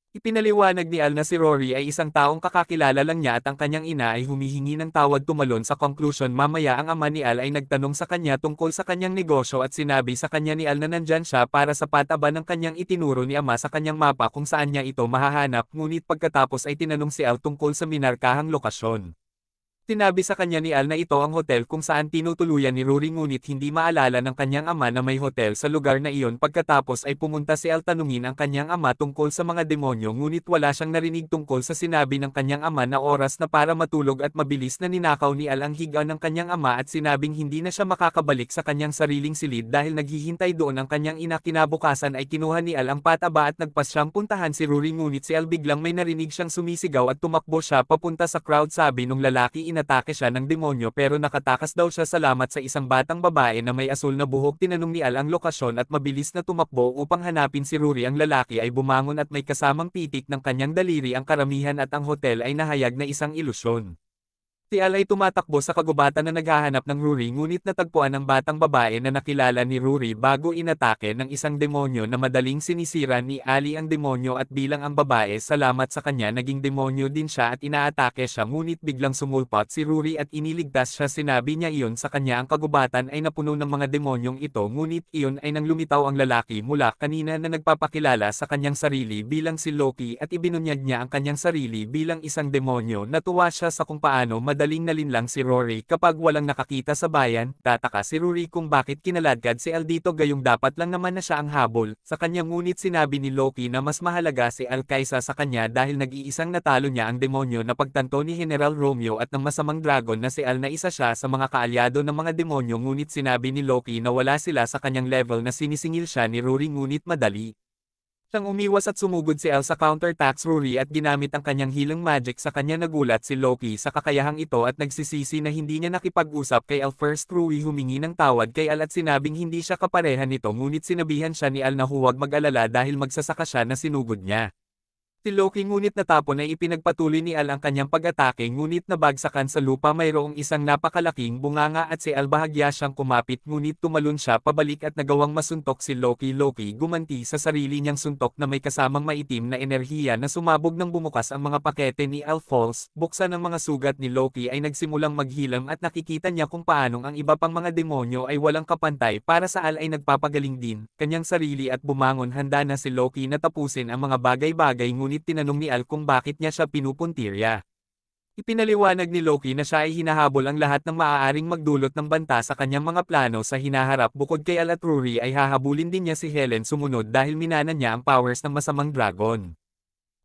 Ipinaliwanag ni Al na si Rory ay isang taong kakakilala lang niya at ang kanyang ina ay humihingi ng tawad. Tumalon sa conclusion. Mamaya ang ama ni Al ay nagtanong sa kanya tungkol sa kanyang negosyo at sinabi sa kanya ni Al na nandyan siya para sa pataba ng kanyang itinuro ni ama sa kanyang mapa kung saan niya ito mahahanap ngunit pagkatapos ay tinanong si Al tungkol sa minarkahang lokasyon. Sinabi sa kanya ni Al na ito ang hotel kung saan tinutuluyan ni Rory ngunit hindi maalala ng kanyang ama na may hotel sa lugar na iyon. Pagkatapos ay pumunta si Al tanungin ang kanyang ama tungkol sa mga demonyo ngunit wala siyang narinig tungkol sa sinabi ng kanyang ama na oras na para matulog at mabilis na ninakaw ni Al ang higa ng kanyang ama at sinabing hindi na siya makakabalik sa kanyang sariling silid dahil naghihintay doon ang kanyang ina. Kinabukasan ay kinuha ni Al ang pataba at nagpas siyang puntahan si Rory ngunit si Al biglang may narinig siyang sumisigaw at tumakbo siya papunta sa crowd. Sabi nung lalaki inatake siya ng demonyo pero nakatakas daw siya salamat sa isang batang babae na may asul na buhok. Tinanong ni Al ang lokasyon at mabilis na tumakbo upang hanapin si Rory. Ang lalaki ay bumangon at may kasamang pitik ng kanyang daliri. Ang karamihan at ang hotel ay nahayag na isang ilusyon. Si Al ay tumatakbo sa kagubatan na naghahanap ng Rory ngunit natagpuan ang batang babae na nakilala ni Rory bago inatake ng isang demonyo na madaling sinisira ni Ali ang demonyo at bilang ang babae salamat sa kanya naging demonyo din siya at inaatake siya ngunit biglang sumulpot si Rory at iniligtas siya. Sinabi niya iyon sa kanya ang kagubatan ay napuno ng mga demonyong ito ngunit iyon ay nang lumitaw ang lalaki mula kanina na nagpapakilala sa kanyang sarili bilang si Loki at ibinunyag niya ang kanyang sarili bilang isang demonyo. Natuwa siya sa kung paano madaling nalinlang si Rory kapag walang nakakita sa bayan. Tataka si Rory kung bakit kinaladkad si Al dito gayong dapat lang naman na siya ang habol sa kanya, ngunit sinabi ni Loki na mas mahalaga si Al kaysa sa kanya dahil nag-iisang natalo niya ang demonyo na pagtanto ni General Romeo at ng masamang dragon na si Al na isa siya sa mga kaalyado ng mga demonyo, ngunit sinabi ni Loki na wala sila sa kanyang level na sinisingil siya ni Rory, ngunit madali siyang umiwas at sumugod si El sa counterattacks Rory at ginamit ang kanyang healing magic sa kanya. Nagulat si Loki sa kakayahang ito at nagsisisi na hindi niya nakipag-usap kay El. First Rory humingi ng tawad kay El at sinabing hindi siya kapareha nito, ngunit sinabihan siya ni El na huwag mag-alala dahil magsasaka siya na sinugod niya. Si Loki ngunit natapon ay ipinagpatuloy ni Al ang kanyang pag-atake, ngunit nabagsakan sa lupa mayroong isang napakalaking bunganga at si Al bahagya siyang kumapit, ngunit tumalon siya pabalik at nagawang masuntok si Loki. Loki gumanti sa sarili niyang suntok na may kasamang maitim na enerhiya na sumabog nang bumukas ang mga pakete ni Al. Falls, buksan ang mga sugat ni Loki ay nagsimulang maghilam at nakikita niya kung paanong ang iba pang mga demonyo ay walang kapantay. Para sa Al ay nagpapagaling din kanyang sarili at bumangon. Handa na si Loki na tapusin ang mga bagay-bagay, ngunit tinanong ni Al kung bakit niya siya pinupuntirya. Ipinaliwanag ni Loki na siya ay hinahabol ang lahat ng maaaring magdulot ng banta sa kanyang mga plano sa hinaharap. Bukod kay Al at Rory ay hahabulin din niya si Helen sumunod dahil minana niya ang powers ng masamang dragon.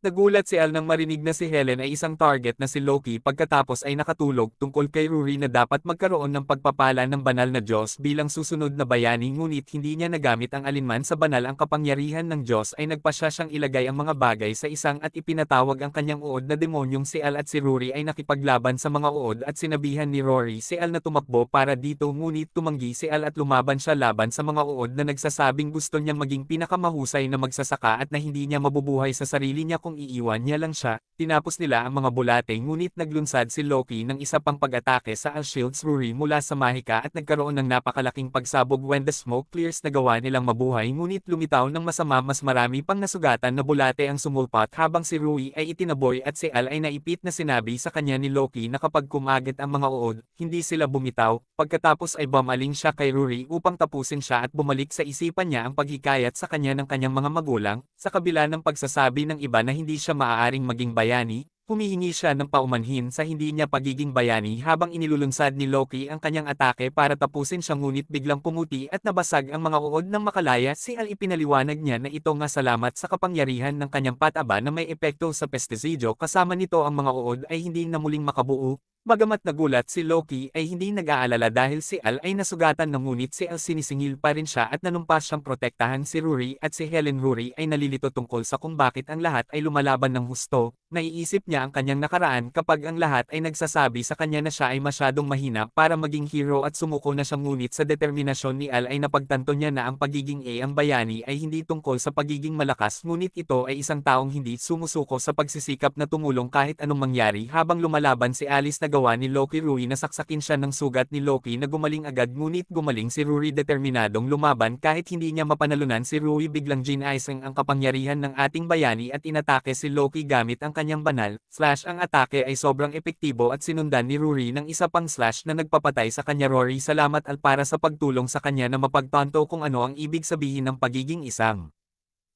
Nagulat si Al nang marinig na si Helen ay isang target na si Loki, pagkatapos ay nakatulog tungkol kay Rory na dapat magkaroon ng pagpapala ng banal na Diyos bilang susunod na bayani, ngunit hindi niya nagamit ang alinman sa banal ang kapangyarihan ng Diyos ay nagpasya siyang ilagay ang mga bagay sa isang at ipinatawag ang kanyang uod na demonyong si Al at si Rory ay nakipaglaban sa mga uod at sinabihan ni Rory si Al na tumakbo para dito, ngunit tumanggi si Al at lumaban siya laban sa mga uod na nagsasabing gusto niyang maging pinakamahusay na magsasaka at na hindi niya mabubuhay sa sarili niya kung iiwan niya lang siya. Tinapos nila ang mga bulate, ngunit naglunsad si Loki ng isa pang pag-atake sa Al shields Rory mula sa mahika at nagkaroon ng napakalaking pagsabog. When the smoke clears, nagawa nilang mabuhay, ngunit lumitaw ng masama. Mas marami pang nasugatan na bulate ang sumulpat habang si Rory ay itinaboy at si Al ay naipit na sinabi sa kanya ni Loki na kapag kumagat ang mga uod, hindi sila bumitaw. Pagkatapos ay bumaling siya kay Rory upang tapusin siya at bumalik sa isipan niya ang paghikayat sa kanya ng kanyang mga magulang. Sa kabila ng pagsasabi ng iba na hindi siya maaaring maging bayani, humihingi siya ng paumanhin sa hindi niya pagiging bayani habang inilulunsad ni Loki ang kanyang atake para tapusin siya, ngunit biglang pumuti at nabasag ang mga uod ng makalaya. Si Al ipinaliwanag niya na ito nga salamat sa kapangyarihan ng kanyang pataba na may epekto sa pestisidyo, kasama nito ang mga uod ay hindi na muling makabuo. Bagamat nagulat si Loki ay hindi nag-aalala dahil si Al ay nasugatan na, ngunit si Al sinisingil pa rin siya at nanumpas siyang protektahan si Rory at si Helen. Rory ay nalilito tungkol sa kung bakit ang lahat ay lumalaban ng husto. Naiisip niya ang kanyang nakaraan kapag ang lahat ay nagsasabi sa kanya na siya ay masyadong mahina para maging hero at sumuko na siya, ngunit sa determinasyon ni Al ay napagtanto niya na ang pagiging ang bayani ay hindi tungkol sa pagiging malakas, ngunit ito ay isang taong hindi sumusuko sa pagsisikap na tumulong kahit anong mangyari. Habang lumalaban si Alice, nagawa ni Loki Rory na saksakin siya ng sugat ni Loki na gumaling agad, ngunit gumaling si Rory determinadong lumaban kahit hindi niya mapanalunan si Rory. Biglang ginaisang ang kapangyarihan ng ating bayani at inatake si Loki gamit ang kanyang banal slash. Ang atake ay sobrang epektibo at sinundan ni Rory ng isa pang slash na nagpapatay sa kanya. Rory, salamat Al para sa pagtulong sa kanya na mapagtanto kung ano ang ibig sabihin ng pagiging isang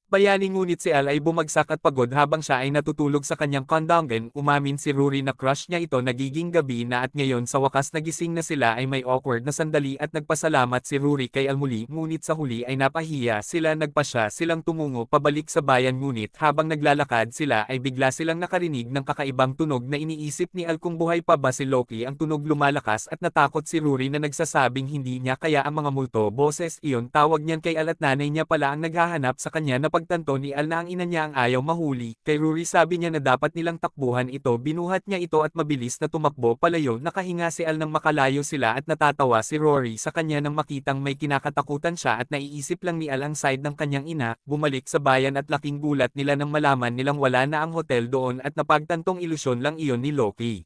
bayani, ngunit si Al ay bumagsak at pagod habang siya ay natutulog sa kanyang kondongen. Umamin si Rory na crush niya ito. Nagiging gabi na at ngayon sa wakas nagising na sila ay may awkward na sandali at nagpasalamat si Rory kay Al muli, ngunit sa huli ay napahiya sila. Nagpasya silang tumungo pabalik sa bayan, ngunit habang naglalakad sila ay bigla silang nakarinig ng kakaibang tunog na iniisip ni Al kung buhay pa ba si Loki. Ang tunog lumalakas at natakot si Rory na nagsasabing hindi niya kaya ang mga multo. Boses iyon, tawag niyan kay Al at nanay niya pala ang naghahanap sa kanya. Pagtanto ni Al na ang ina niya ang ayaw mahuli kay Rory, sabi niya na dapat nilang takbuhan ito. Binuhat niya ito at mabilis na tumakbo palayo. Nakahinga si Al nang makalayo sila at natatawa si Rory sa kanya nang makitang may kinakatakutan siya at naiisip lang ni Al ang side ng kanyang ina. Bumalik sa bayan at laking gulat nila nang malaman nilang wala na ang hotel doon at napagtantong ilusyon lang iyon ni Loki.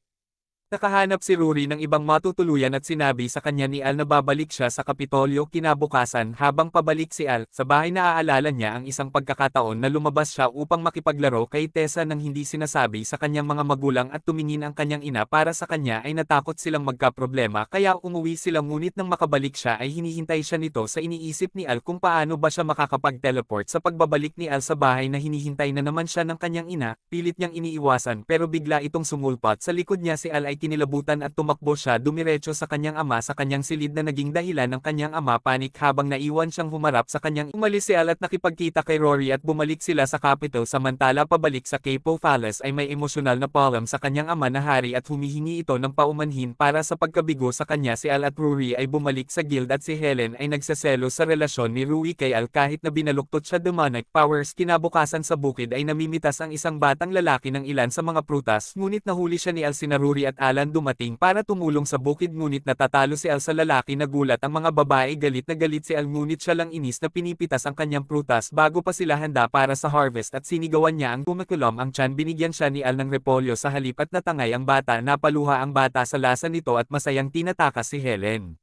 Nakahanap si Rory ng ibang matutuluyan at sinabi sa kanya ni Al na babalik siya sa Kapitolyo kinabukasan. Habang pabalik si Al sa bahay, naaalala niya ang isang pagkakataon na lumabas siya upang makipaglaro kay Tessa nang hindi sinasabi sa kanyang mga magulang at tumingin ang kanyang ina. Para sa kanya ay natakot silang magkaproblema kaya umuwi sila, ngunit nang makabalik siya ay hinihintay siya nito. Sa iniisip ni Al kung paano ba siya makakapag-teleport. Sa pagbabalik ni Al sa bahay na hinihintay na naman siya ng kanyang ina, pilit niyang iniiwasan pero bigla itong sumulpat sa likod niya. Si Al ay kinilabutan at tumakbo siya dumiretso sa kanyang ama sa kanyang silid na naging dahilan ng kanyang ama panik habang naiwan siyang humarap sa kanyang umalis si Al at nakipagkita kay Rory at bumalik sila sa capital samantala pabalik sa Capo Palace ay may emosyonal na palm sa kanyang ama na hari at humihingi ito ng paumanhin para sa pagkabigo sa kanya si Al at Rory ay bumalik sa guild at si Helen ay nagsaselo sa relasyon ni Rory kay Al kahit na binaluktot siya demonic powers kinabukasan sa bukid ay namimitas ang isang batang lalaki ng ilan sa mga prutas ngunit nahuli siya ni Al sina Rory at Alan dumating para tumulong sa bukid ngunit natatalo si Al sa lalaki nagulat ang mga babae galit na galit si Al ngunit siya lang inis na pinipitas ang kanyang prutas bago pa sila handa para sa harvest at sinigawan niya ang gumakulom ang tiyan binigyan siya ni Al ng repolyo sa halip at natangay ang bata napaluha ang bata sa lasa nito at masayang tinatakas si Helen.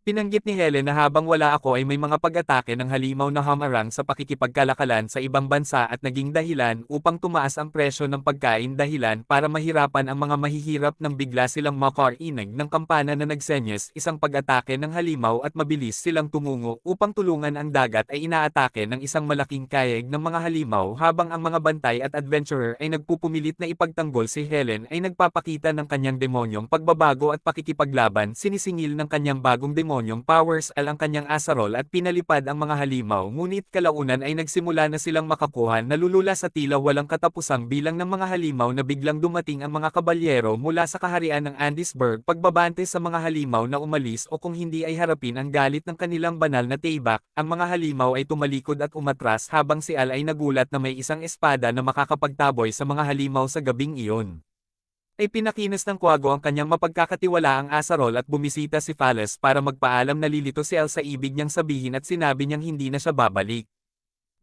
Pinanggit ni Helen na habang wala ako ay may mga pag-atake ng halimaw na hamarang sa pakikipagkalakalan sa ibang bansa at naging dahilan upang tumaas ang presyo ng pagkain dahilan para mahirapan ang mga mahihirap nang bigla silang makarinig ng kampana na nagsenyes isang pag-atake ng halimaw at mabilis silang tumungo upang tulungan ang dagat ay inaatake ng isang malaking kayeg ng mga halimaw habang ang mga bantay at adventurer ay nagpupumilit na ipagtanggol si Helen ay nagpapakita ng kanyang demonyong pagbabago at pakikipaglaban sinisingil ng kanyang bagong demonyong powers Al ang kanyang asarol at pinalipad ang mga halimaw ngunit kalaunan ay nagsimula na silang makakuha nalulula sa tila walang katapusang bilang ng mga halimaw na biglang dumating ang mga kabalyero mula sa kaharian ng Andesburg pagbabante sa mga halimaw na umalis o kung hindi ay harapin ang galit ng kanilang banal na teibak, ang mga halimaw ay tumalikod at umatras habang si Al ay nagulat na may isang espada na makakapagtaboy sa mga halimaw sa gabing iyon. Ay pinakinas ng Quago ang kanyang mapagkakatiwalaang asarol at bumisita si Phalas para magpaalam na lilito si Al sa ibig niyang sabihin at sinabi niyang hindi na siya babalik.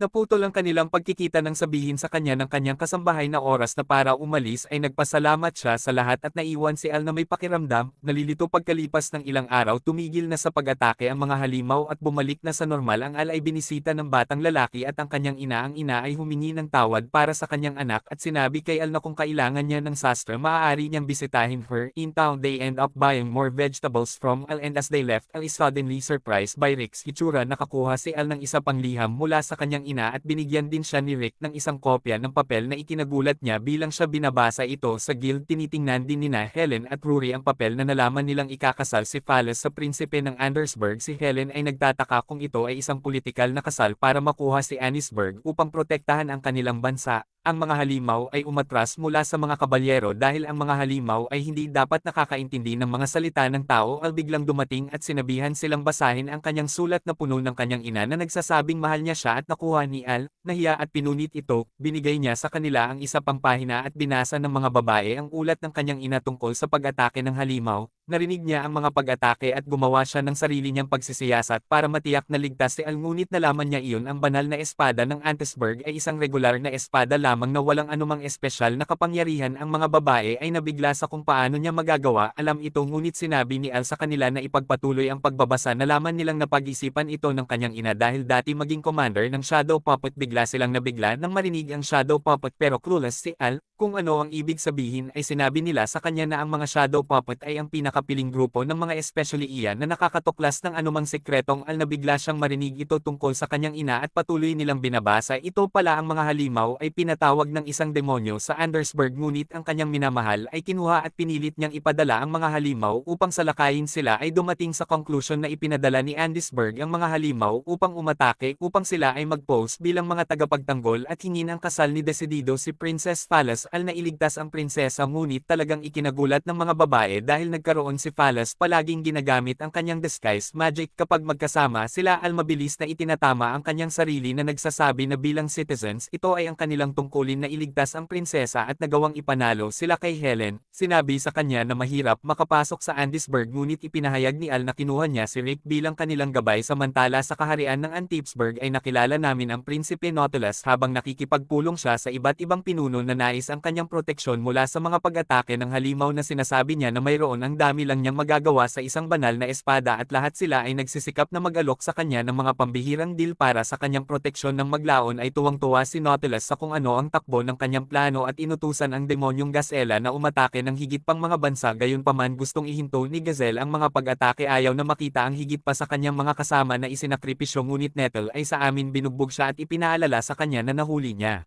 Naputol ang kanilang pagkikita nang sabihin sa kanya ng kanyang kasambahay na oras na para umalis ay nagpasalamat siya sa lahat at naiwan si Al na may pakiramdam, nalilito pagkalipas ng ilang araw tumigil na sa pag-atake ang mga halimaw at bumalik na sa normal ang Al ay binisita ng batang lalaki at ang kanyang ang ina ay humingi ng tawad para sa kanyang anak at sinabi kay Al na kung kailangan niya ng sastre maaari niyang bisitahin her. In town they end up buying more vegetables from Al and as they left Al is suddenly surprised by Rick's hitsura nakakuha si Al ng isa pang liham mula sa kanyang ina at binigyan din siya ni Rick ng isang kopya ng papel na ikinagulat niya bilang siya binabasa ito sa guild tinitingnan din nina Helen at Rory ang papel na nalaman nilang ikakasal si Phalas sa prinsipe ng Andesburg si Helen ay nagtataka kung ito ay isang politikal na kasal para makuha si Andesburg upang protektahan ang kanilang bansa. Ang mga halimaw ay umatras mula sa mga kabalyero dahil ang mga halimaw ay hindi dapat nakakaintindi ng mga salita ng tao Al biglang dumating at sinabihan silang basahin ang kanyang sulat na puno ng kanyang ina na nagsasabing mahal niya siya at nakuha ni Al, nahiya at pinunit ito, binigay niya sa kanila ang isa pang pahina at binasa ng mga babae ang ulat ng kanyang ina tungkol sa pag-atake ng halimaw. Narinig niya ang mga pag-atake at gumawa siya ng sarili niyang pagsisiyasat para matiyak na ligtas si Al ngunit nalaman niya iyon ang banal na espada ng Andesburg ay isang regular na espada lamang na walang anumang espesyal na kapangyarihan ang mga babae ay nabigla sa kung paano niya magagawa alam ito ngunit sinabi ni Al sa kanila na ipagpatuloy ang pagbabasa nalaman nilang napag-isipan ito ng kanyang ina dahil dati maging commander ng Shadow Puppet bigla silang nabigla nang marinig ang Shadow Puppet pero clueless si Al kung ano ang ibig sabihin ay sinabi nila sa kanya na ang mga Shadow Puppet ay ang pinakapiling grupo ng mga especially iyan na nakakatuklas ng anumang sekretong Al na bigla siyang marinig ito tungkol sa kanyang ina at patuloy nilang binabasa ito pala ang mga halimaw ay pinatawag ng isang demonyo sa Andesburg ngunit ang kanyang minamahal ay kinuha at pinilit niyang ipadala ang mga halimaw upang salakayin sila ay dumating sa conclusion na ipinadala ni Andesburg ang mga halimaw upang umatake upang sila ay mag-pose bilang mga tagapagtanggol at hingin ang kasal ni Decidido si Princess Phalas Al na iligtas ang prinsesa ngunit talagang ikinagulat ng mga babae dahil nagkaroon si Phalas palaging ginagamit ang kanyang disguise magic kapag magkasama sila Al mabilis na itinatama ang kanyang sarili na nagsasabi na bilang citizens ito ay ang kanilang tungkulin na iligtas ang prinsesa at nagawang ipanalo sila kay Helen. Sinabi sa kanya na mahirap makapasok sa Andesburg ngunit ipinahayag ni Al na kinuha niya si Rick bilang kanilang gabay samantala sa kaharian ng Antipsburg ay nakilala namin ang Prinsipe Nautilus habang nakikipagpulong siya sa iba't ibang pinuno na nais ang kanyang proteksyon mula sa mga pag-atake ng halimaw na sinasabi niya na mayroon ang dami lang niyang magagawa sa isang banal na espada at lahat sila ay nagsisikap na mag-alok sa kanya ng mga pambihirang deal para sa kanyang proteksyon ng maglaon ay tuwang-tuwa si Nautilus sa kung ano ang takbo ng kanyang plano at inutusan ang demonyong Gazella na umatake ng higit pang mga bansa gayunpaman gustong ihinto ni Gazelle ang mga pag-atake ayaw na makita ang higit pa sa kanyang mga kasama na isinakripisyo ngunit Nettle ay sa amin binugbog siya at ipinaalala sa kanya na nahuli niya.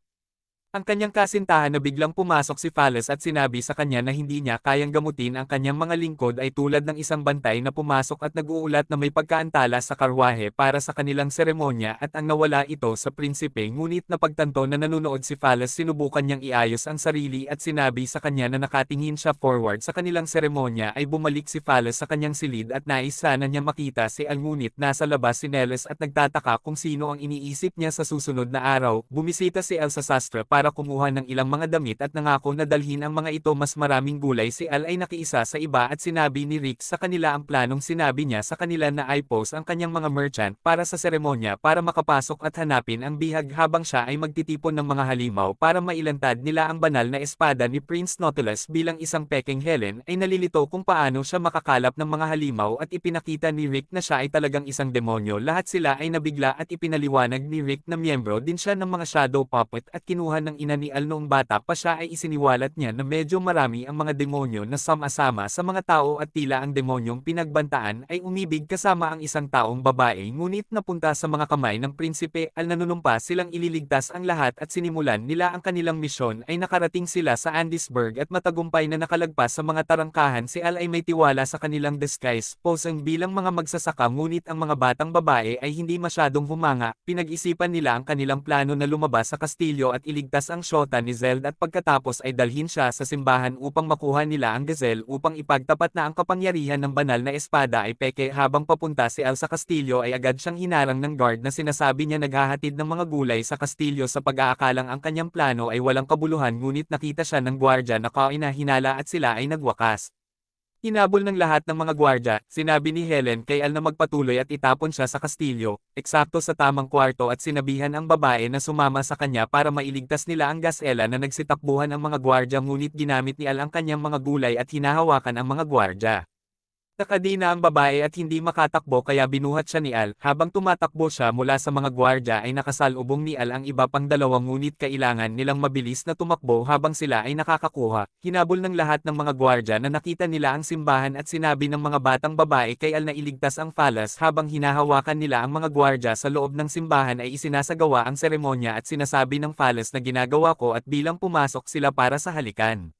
Ang kanyang kasintahan na biglang pumasok si Phallus at sinabi sa kanya na hindi niya kayang gamutin ang kanyang mga lingkod ay tulad ng isang bantay na pumasok at nag-uulat na may pagkaantala sa karwahe para sa kanilang seremonya at ang nawala ito sa prinsipe ngunit napagtanto na nanunood si Phallus sinubukan niyang iayos ang sarili at sinabi sa kanya na nakatingin siya forward sa kanilang seremonya ay bumalik si Phallus sa kanyang silid at nais sana niya makita si Al ngunit nasa labas si Neles at nagtataka kung sino ang iniisip niya sa susunod na araw. Bumisita si Al sa sastre para kumuha ng ilang mga damit at nangako na dalhin ang mga ito mas maraming gulay. Si Al ay nakiisa sa iba at sinabi ni Rick sa kanila ang planong sinabi niya sa kanila na i-post ang kanyang mga merchant para sa seremonya para makapasok at hanapin ang bihag habang siya ay magtitipon ng mga halimaw para mailantad nila ang banal na espada ni Prince Nautilus. Bilang isang peking Helen ay nalilito kung paano siya makakalap ng mga halimaw at ipinakita ni Rick na siya ay talagang isang demonyo. Lahat sila ay nabigla at ipinaliwanag ni Rick na miyembro din siya ng mga shadow puppet at kinuha ng ina ni Al noong bata pa siya ay isiniwalat niya na medyo marami ang mga demonyo na sama-sama sa mga tao at tila ang demonyong pinagbantaan ay umibig kasama ang isang taong babae ngunit napunta sa mga kamay ng prinsipe Al. Nanunumpa silang ililigtas ang lahat at sinimulan nila ang kanilang misyon ay nakarating sila sa Andesburg at matagumpay na nakalagpas sa mga tarangkahan. Si Al ay may tiwala sa kanilang disguise posing bilang mga magsasaka ngunit ang mga batang babae ay hindi masyadong humanga. Pinag-isipan nila ang kanilang plano na lumabas sa kastilyo at iligtas ang syota ni Zeld at pagkatapos ay dalhin siya sa simbahan upang makuha nila ang gazelle upang ipagtapat na ang kapangyarihan ng banal na espada ay peke. Habang papunta si Al sa kastilyo ay agad siyang hinarang ng guard na sinasabi niya naghahatid ng mga gulay sa kastilyo sa pag-aakalang ang kanyang plano ay walang kabuluhan ngunit nakita siya ng gwardya na kainahinala at sila ay nagwakas. Hinabol ng lahat ng mga gwardya, sinabi ni Helen kay Al na magpatuloy at itapon siya sa kastilyo, eksakto sa tamang kwarto at sinabihan ang babae na sumama sa kanya para mailigtas nila ang gasela na nagsitakbuhan ang mga gwardya ngunit ginamit ni Al ang kanyang mga gulay at hinahawakan ang mga gwardya. Nakadina ang babae at hindi makatakbo kaya binuhat siya ni Al. Habang tumatakbo siya mula sa mga gwardya ay nakasalubong ni Al ang iba pang dalawang ngunit kailangan nilang mabilis na tumakbo habang sila ay nakakakuha. Hinabol ng lahat ng mga gwardya na nakita nila ang simbahan at sinabi ng mga batang babae kay Al na iligtas ang Phallus. Habang hinahawakan nila ang mga gwardya sa loob ng simbahan ay isinasagawa ang seremonya at sinasabi ng Phallus na ginagawa ko at bilang pumasok sila para sa halikan.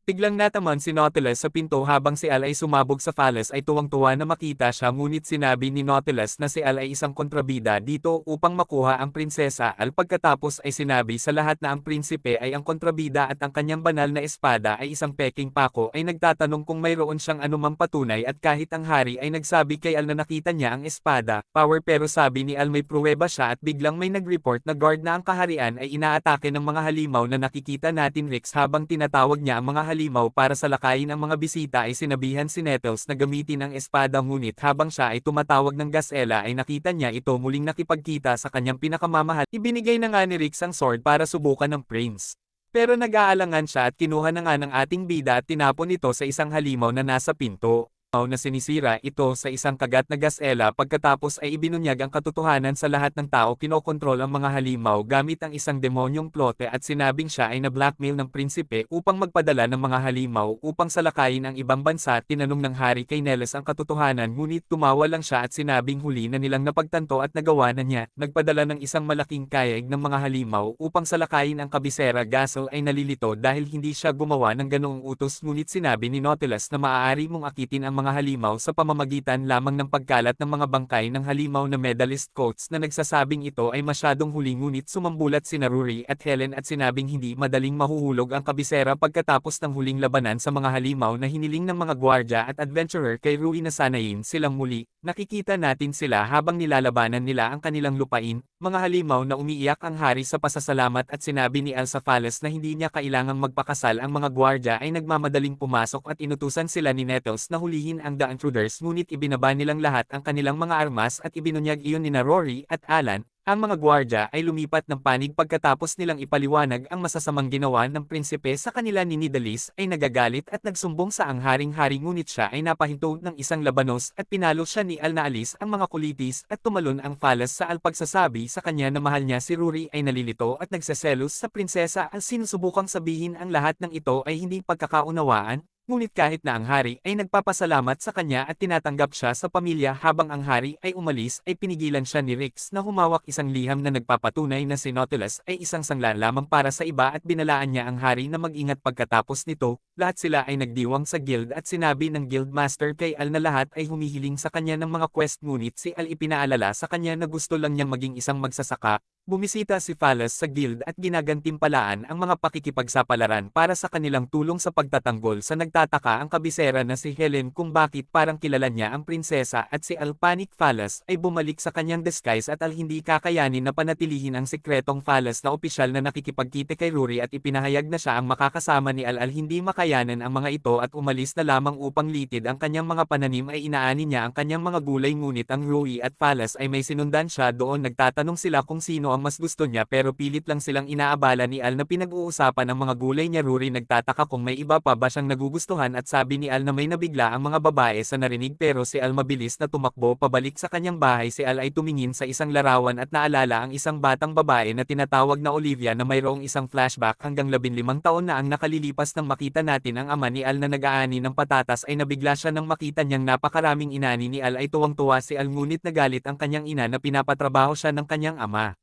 Biglang nataman si Nautilus sa pinto habang si Al ay sumabog sa Phallus ay tuwang-tuwa na makita siya ngunit sinabi ni Nautilus na si Al ay isang kontrabida dito upang makuha ang prinsesa Al. Pagkatapos ay sinabi sa lahat na ang prinsipe ay ang kontrabida at ang kanyang banal na espada ay isang peking pako ay nagtatanong kung mayroon siyang anumang patunay at kahit ang hari ay nagsabi kay Al na nakita niya ang espada, power pero sabi ni Al may pruweba siya at biglang may nag-report na guard na ang kaharian ay inaatake ng mga halimaw na nakikita natin Rex habang tinatawag niya ang mga halimaw para salakayin ang mga bisita ay sinabihan si Nettles na gamitin ang espada ngunit habang siya ay tumatawag ng gasela ay nakita niya ito muling nakipagkita sa kanyang pinakamamahal. Ibinigay na nga ni Rex ang sword para subukan ng prince. Pero nag-aalangan siya at kinuha na nga ng ating bida at tinapon ito sa isang halimaw na nasa pinto. Na sinisira ito sa isang kagat na gasela pagkatapos ay ibinunyag ang katotohanan sa lahat ng tao. Kinokontrol ang mga halimaw gamit ang isang demonyong plote at sinabing siya ay na-blackmail ng prinsipe upang magpadala ng mga halimaw upang salakayin ang ibang bansa. Tinanong ng hari kay Neles ang katotohanan ngunit tumawa lang siya at sinabing huli na nilang napagtanto at nagawa na niya. Nagpadala ng isang malaking kayag ng mga halimaw upang salakayin ang kabisera. Gasel ay nalilito dahil hindi siya gumawa ng ganoong utos ngunit sinabi ni Nautilus na maaari mong akitin ang mga halimaw sa pamamagitan lamang ng pagkalat ng mga bangkay ng halimaw na medalist coats na nagsasabing ito ay masyadong huli ngunit sumambulat sina Rory at Helen at sinabing hindi madaling mahuhulog ang kabisera pagkatapos ng huling labanan sa mga halimaw na hiniling ng mga gwardya at adventurer kay Rory na sanayin silang muli. Nakikita natin sila habang nilalabanan nila ang kanilang lupain, mga halimaw na umiiyak ang hari sa pasasalamat at sinabi ni Al sa Phallus na hindi niya kailangang magpakasal. Ang mga gwardya ay nagmamadaling pumasok at inutusan sila ni Nettles na hulihin ang The Intruders ngunit ibinaba nilang lahat ang kanilang mga armas at ibinunyag iyon nina Rory at Alan. Ang mga gwardya ay lumipat ng panig pagkatapos nilang ipaliwanag ang masasamang ginawa ng prinsipe sa kanila. Ni Nidalis ay nagagalit at nagsumbong sa haring-hari ngunit siya ay napahinto ng isang labanos at pinalo siya ni Al na alis ang mga kulitis at tumalon ang Phallus sa Al. Pagsasabi sa kanya na mahal niya si Rory ay nalilito at nagseselos sa prinsesa Al. Sinusubukang sabihin ang lahat ng ito ay hindi pagkakaunawaan. Ngunit kahit na ang hari ay nagpapasalamat sa kanya at tinatanggap siya sa pamilya habang ang hari ay umalis ay pinigilan siya ni Rex na humawak isang liham na nagpapatunay na si Nautilus ay isang sangla lamang para sa iba at binalaan niya ang hari na mag-ingat pagkatapos nito. Lahat sila ay nagdiwang sa guild at sinabi ng guildmaster kay Al na lahat ay humihiling sa kanya ng mga quest ngunit si Al ipinaalala sa kanya na gusto lang niyang maging isang magsasaka. Bumisita si Phalas sa guild at ginagantimpalaan ang mga pakikipagsapalaran para sa kanilang tulong sa pagtatanggol sa nagtataka ang kabisera na si Helen kung bakit parang kilala niya ang prinsesa at si Al panic Phalas ay bumalik sa kanyang disguise at Al hindi kakayanin na panatilihin ang sikretong Phalas na opisyal na nakikipagkita kay Rory at ipinahayag na siya ang makakasama ni Al hindi makayanan ang mga ito at umalis na lamang upang litid ang kanyang mga pananim ay inaani niya ang kanyang mga gulay ngunit ang Rory at Phalas ay may sinundan siya doon nagtatanong sila kung sino ang mas gusto niya pero pilit lang silang inaabala ni Al na pinag-uusapan ang mga gulay niya. Rory nagtataka kung may iba pa ba siyang nagugustuhan at sabi ni Al na may nabigla ang mga babae sa narinig pero si Al mabilis na tumakbo pabalik sa kanyang bahay. Si Al ay tumingin sa isang larawan at naalala ang isang batang babae na tinatawag na Olivia na mayroong isang flashback hanggang 15 taon na ang nakalilipas nang makita natin ang ama ni Al na nag-aani ng patatas ay nabigla siya nang makita niyang napakaraming inani ni Al ay tuwang-tuwa si Al ngunit nagalit ang kanyang ina na pinapatrabaho siya ng kanyang ama.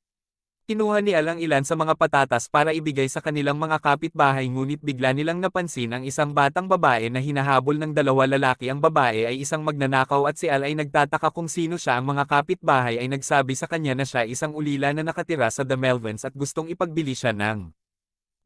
Kinuha ni Al ang ilan sa mga patatas para ibigay sa kanilang mga kapitbahay ngunit bigla nilang napansin ang isang batang babae na hinahabol ng dalawa lalaki. Ang babae ay isang magnanakaw at si Al ay nagtataka kung sino siya. Ang mga kapitbahay ay nagsabi sa kanya na siya isang ulila na nakatira sa The Melvins at gustong ipagbili siya ng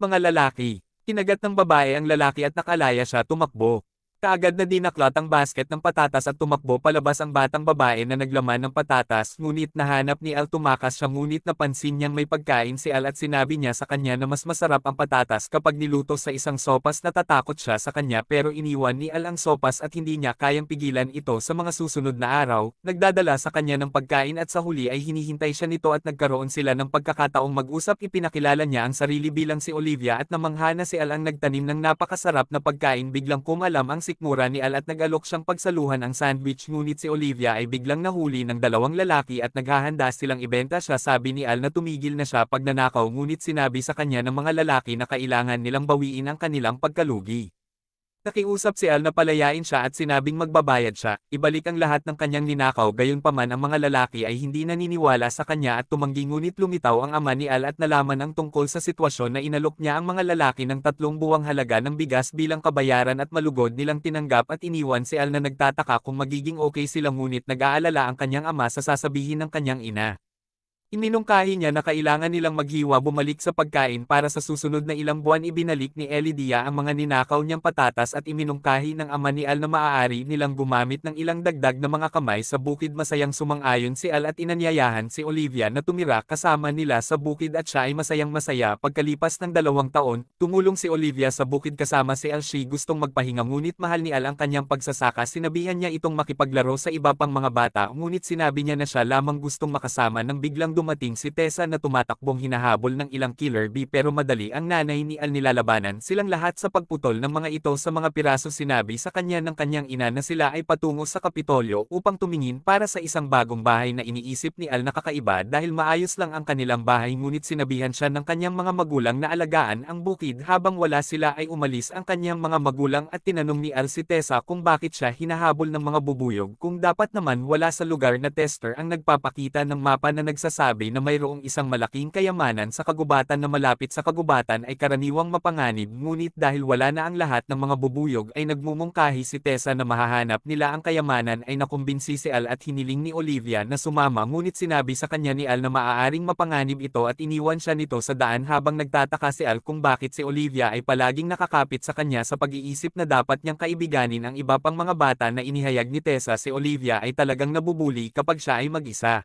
mga lalaki. Kinagat ng babae ang lalaki at nakalaya siya tumakbo. Kaagad na dinaklat ang basket ng patatas at tumakbo palabas ang batang babae na naglaman ng patatas ngunit nahanap ni Al. Tumakas siya ngunit napansin niyang may pagkain si Al at sinabi niya sa kanya na mas masarap ang patatas kapag niluto sa isang sopas. Natatakot siya sa kanya pero iniwan ni Al ang sopas at hindi niya kayang pigilan ito sa mga susunod na araw. Nagdadala sa kanya ng pagkain at sa huli ay hinihintay siya nito at nagkaroon sila ng pagkakataong mag-usap. Ipinakilala niya ang sarili bilang si Olivia at namangha na si Al ang nagtanim ng napakasarap na pagkain. Biglang kumalam ang sikmura ni Al at nag-alok siyang pagsaluhan ang sandwich ngunit si Olivia ay biglang nahuli ng dalawang lalaki at naghahanda silang ibenta siya. Sabi ni Al na tumigil na siya pag nanakaw ngunit sinabi sa kanya ng mga lalaki na kailangan nilang bawiin ang kanilang pagkalugi. Nakiusap si Al na palayain siya at sinabing magbabayad siya, ibalik ang lahat ng kanyang ninakaw. Gayunpaman ang mga lalaki ay hindi naniniwala sa kanya at tumanggi ngunit lumitaw ang ama ni Al at nalaman ang tungkol sa sitwasyon na inalok niya ang mga lalaki ng 3 buwang halaga ng bigas bilang kabayaran at malugod nilang tinanggap at iniwan si Al na nagtataka kung magiging okay sila ngunit nag-aalala ang kanyang ama sa sasabihin ng kanyang ina. Iminungkahi niya na kailangan nilang maghiwa bumalik sa pagkain para sa susunod na ilang buwan. Ibinalik ni Elidia ang mga ninakaw niyang patatas at iminungkahi ng ama ni Al na maaari nilang gumamit ng ilang dagdag na mga kamay sa bukid. Masayang sumang-ayon si Al at inanyayahan si Olivia na tumira kasama nila sa bukid at siya ay masayang masaya. Pagkalipas ng 2 taon, tumulong si Olivia sa bukid kasama si Al. Siya gustong magpahinga ngunit mahal ni Al ang kanyang pagsasaka. Sinabihan niya itong makipaglaro sa iba pang mga bata ngunit sinabi niya na siya lamang gustong makasama. Nang biglang dumating si Tessa na tumatakbong hinahabol ng ilang killer bee pero madali ang nanay ni Al. Nilalabanan silang lahat sa pagputol ng mga ito sa mga piraso. Sinabi sa kanya ng kanyang ina na sila ay patungo sa Kapitolyo upang tumingin para sa isang bagong bahay na iniisip ni Al na kakaiba dahil maayos lang ang kanilang bahay ngunit sinabihan siya ng kanyang mga magulang na alagaan ang bukid. Habang wala sila ay umalis ang kanyang mga magulang at tinanong ni Al si Tessa kung bakit siya hinahabol ng mga bubuyog kung dapat naman wala sa lugar na tester ang nagpapakita ng mapa na nagsasabi na mayroong isang malaking kayamanan sa kagubatan na malapit sa kagubatan ay karaniwang mapanganib ngunit dahil wala na ang lahat ng mga bubuyog ay nagmumungkahi si Tessa na mahahanap nila ang kayamanan. Ay nakumbinsi si Al at hiniling ni Olivia na sumama ngunit sinabi sa kanya ni Al na maaaring mapanganib ito at iniwan siya nito sa daan. Habang nagtataka si Al kung bakit si Olivia ay palaging nakakapit sa kanya sa pag-iisip na dapat niyang kaibiganin ang iba pang mga bata na inihayag ni Tessa, si Olivia ay talagang nabubuli kapag siya ay mag-isa.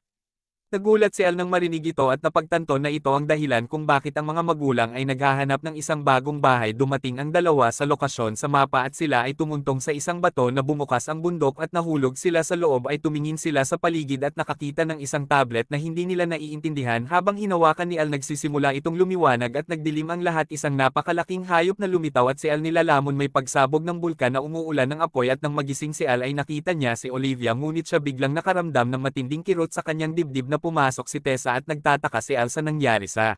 Nagulat si Al nang marinig ito at napagtanto na ito ang dahilan kung bakit ang mga magulang ay naghahanap ng isang bagong bahay. Dumating ang dalawa sa lokasyon sa mapa at sila ay tumuntong sa isang bato na bumukas ang bundok at nahulog sila sa loob. Ay tumingin sila sa paligid at nakakita ng isang tablet na hindi nila naiintindihan. Habang hinawakan ni Al nagsisimula itong lumiwanag at nagdilim ang lahat. Isang napakalaking hayop na lumitaw at si Al nilalamon may pagsabog ng bulkan na umuulan ng apoy at nang magising si Al ay nakita niya si Olivia ngunit siya biglang nakaramdam ng matinding kirot sa kanyang dibdib na pumasok si Tessa at nagtataka si Al sa nangyari sa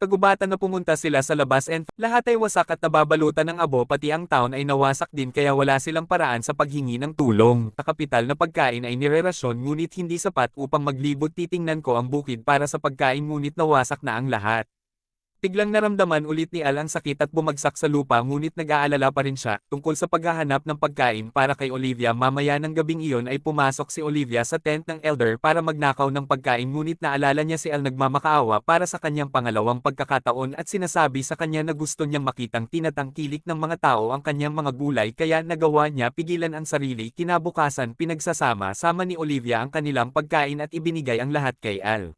Kagubatan na pumunta sila sa labas and lahat ay wasak at nababalutan ng abo pati ang town ay nawasak din kaya wala silang paraan sa paghingi ng tulong. Sa kapital na pagkain ay nirerasyon ngunit hindi sapat upang maglibot titingnan ko ang bukid para sa pagkain ngunit nawasak na ang lahat. Biglang naramdaman ulit ni Al ang sakit at bumagsak sa lupa ngunit nag-aalala pa rin siya tungkol sa paghahanap ng pagkain para kay Olivia. Mamaya ng gabing iyon ay pumasok si Olivia sa tent ng elder para magnakaw ng pagkain ngunit naalala niya si Al nagmamakaawa para sa kanyang pangalawang pagkakataon at sinasabi sa kanya na gusto niyang makitang tinatangkilik ng mga tao ang kanyang mga gulay kaya nagawa niya pigilan ang sarili. Kinabukasan pinagsasama-sama ni Olivia ang kanilang pagkain at ibinigay ang lahat kay Al.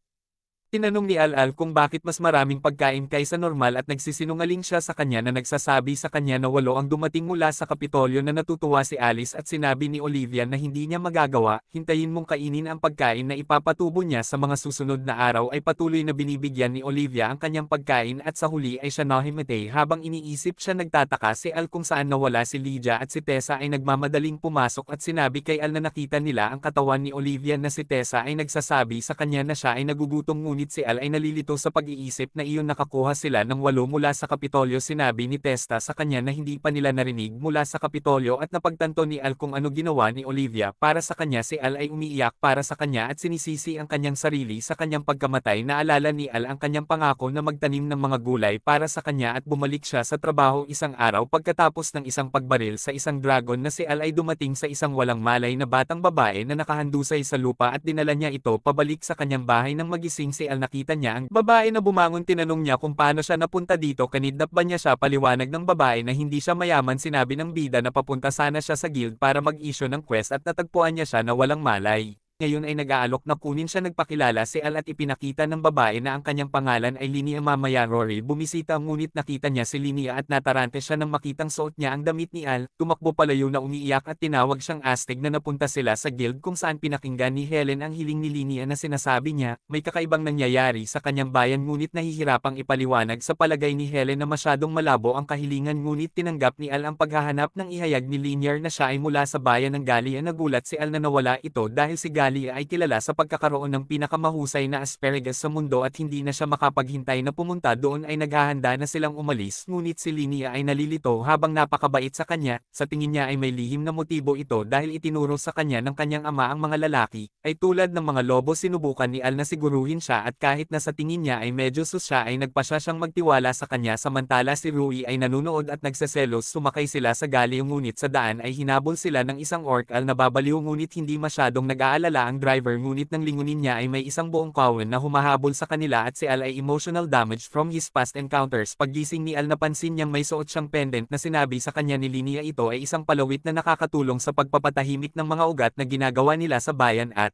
Tinanong ni Al kung bakit mas maraming pagkain kaysa normal at nagsisinungaling siya sa kanya na nagsasabi sa kanya na 8 ang dumating mula sa Kapitolyo na natutuwa si Alice at sinabi ni Olivia na hindi niya magagawa, hintayin mong kainin ang pagkain na ipapatubo niya sa mga susunod na araw ay patuloy na binibigyan ni Olivia ang kanyang pagkain at sa huli ay siya nahimatay habang iniisip siya nagtataka si Al kung saan nawala si Lydia at si Tessa ay nagmamadaling pumasok at sinabi kay Al na nakita nila ang katawan ni Olivia na si Tessa ay nagsasabi sa kanya na siya ay nagugutom ngunit si Al ay nalilito sa pag-iisip na iyon nakakuha sila ng 8 mula sa Kapitolyo. Sinabi ni Testa sa kanya na hindi pa nila narinig mula sa Kapitolyo at napagtanto ni Al kung ano ginawa ni Olivia para sa kanya. Si Al ay umiiyak para sa kanya at sinisisi ang kanyang sarili sa kanyang pagkamatay. Naalala ni Al ang kanyang pangako na magtanim ng mga gulay para sa kanya at bumalik siya sa trabaho isang araw pagkatapos ng isang pagbaril sa isang dragon na si Al ay dumating sa isang walang malay na batang babae na nakahandusay sa lupa at dinala niya ito pabalik sa kanyang bahay nang magising si Al. Nakita niya ang babae na bumangon. Tinanong niya kung paano siya napunta dito. Kanidnap ba niya siya? Paliwanag ng babae na hindi siya mayaman. Sinabi ng bida na papunta sana siya sa guild para mag-issue ng quest at natagpuan niya siya na walang malay. Ngayon ay nag-aalok na kunin siya. Nagpakilala si Al at ipinakita ng babae na ang kanyang pangalan ay Linnea. Mamaya Rory bumisita ngunit nakita niya si Linnea at natarante siya nang makitang suot niya ang damit ni Al. Tumakbo palayo na umiiyak at tinawag siyang astig na napunta sila sa guild kung saan pinakinggan ni Helen ang hiling ni Linnea na sinasabi niya may kakaibang nangyayari sa kanyang bayan ngunit nahihirapang ipaliwanag sa palagay ni Helen na masyadong malabo ang kahilingan ngunit tinanggap ni Al ang paghahanap ng ihayag ni Linnea na siya ay mula sa bayan ng Galia. Nagulat si Al na nawala ito dahil si Galia ay kilala sa pagkakaroon ng pinakamahusay na asparagus sa mundo at hindi na siya makapaghintay na pumunta doon. Ay naghahanda na silang umalis ngunit si Linnea ay nalilito habang napakabait sa kanya. Sa tingin niya ay may lihim na motibo ito dahil itinuro sa kanya ng kanyang ama ang mga lalaki ay tulad ng mga lobo. Sinubukan ni Al na siguruhin siya at kahit na sa tingin niya ay medyo sus siya ay nagpasya siyang magtiwala sa kanya. Samantala si Rui ay nanunood at nagseselos. Sumakay sila sa Galia ngunit sa daan ay hinabol sila ng isang orc. Al nababaliw ngunit hindi masyadong nag-aalala ang driver ngunit nang lingunin niya ay may isang buong kawan na humahabol sa kanila at si Al ay emotional damage from his past encounters. Paggising ni Al napansin niyang may suot siyang pendant na sinabi sa kanya ni Linnea ito ay isang palawit na nakakatulong sa pagpapatahimik ng mga ugat na ginagawa nila sa bayan at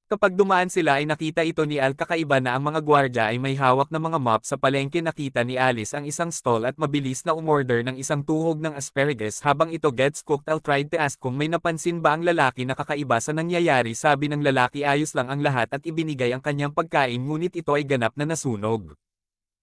kapag dumaan sila ay nakita ito ni Al. Kakaiba na ang mga gwardya ay may hawak na mga mop. Sa palengke nakita ni Alice ang isang stall at mabilis na umorder ng isang tuhog ng asparagus habang ito gets cooked. Al tried to ask kung may napansin ba ang lalaki na kakaiba sa nangyayari. Sabi ng lalaki ayos lang ang lahat at ibinigay ang kanyang pagkain ngunit ito ay ganap na nasunog.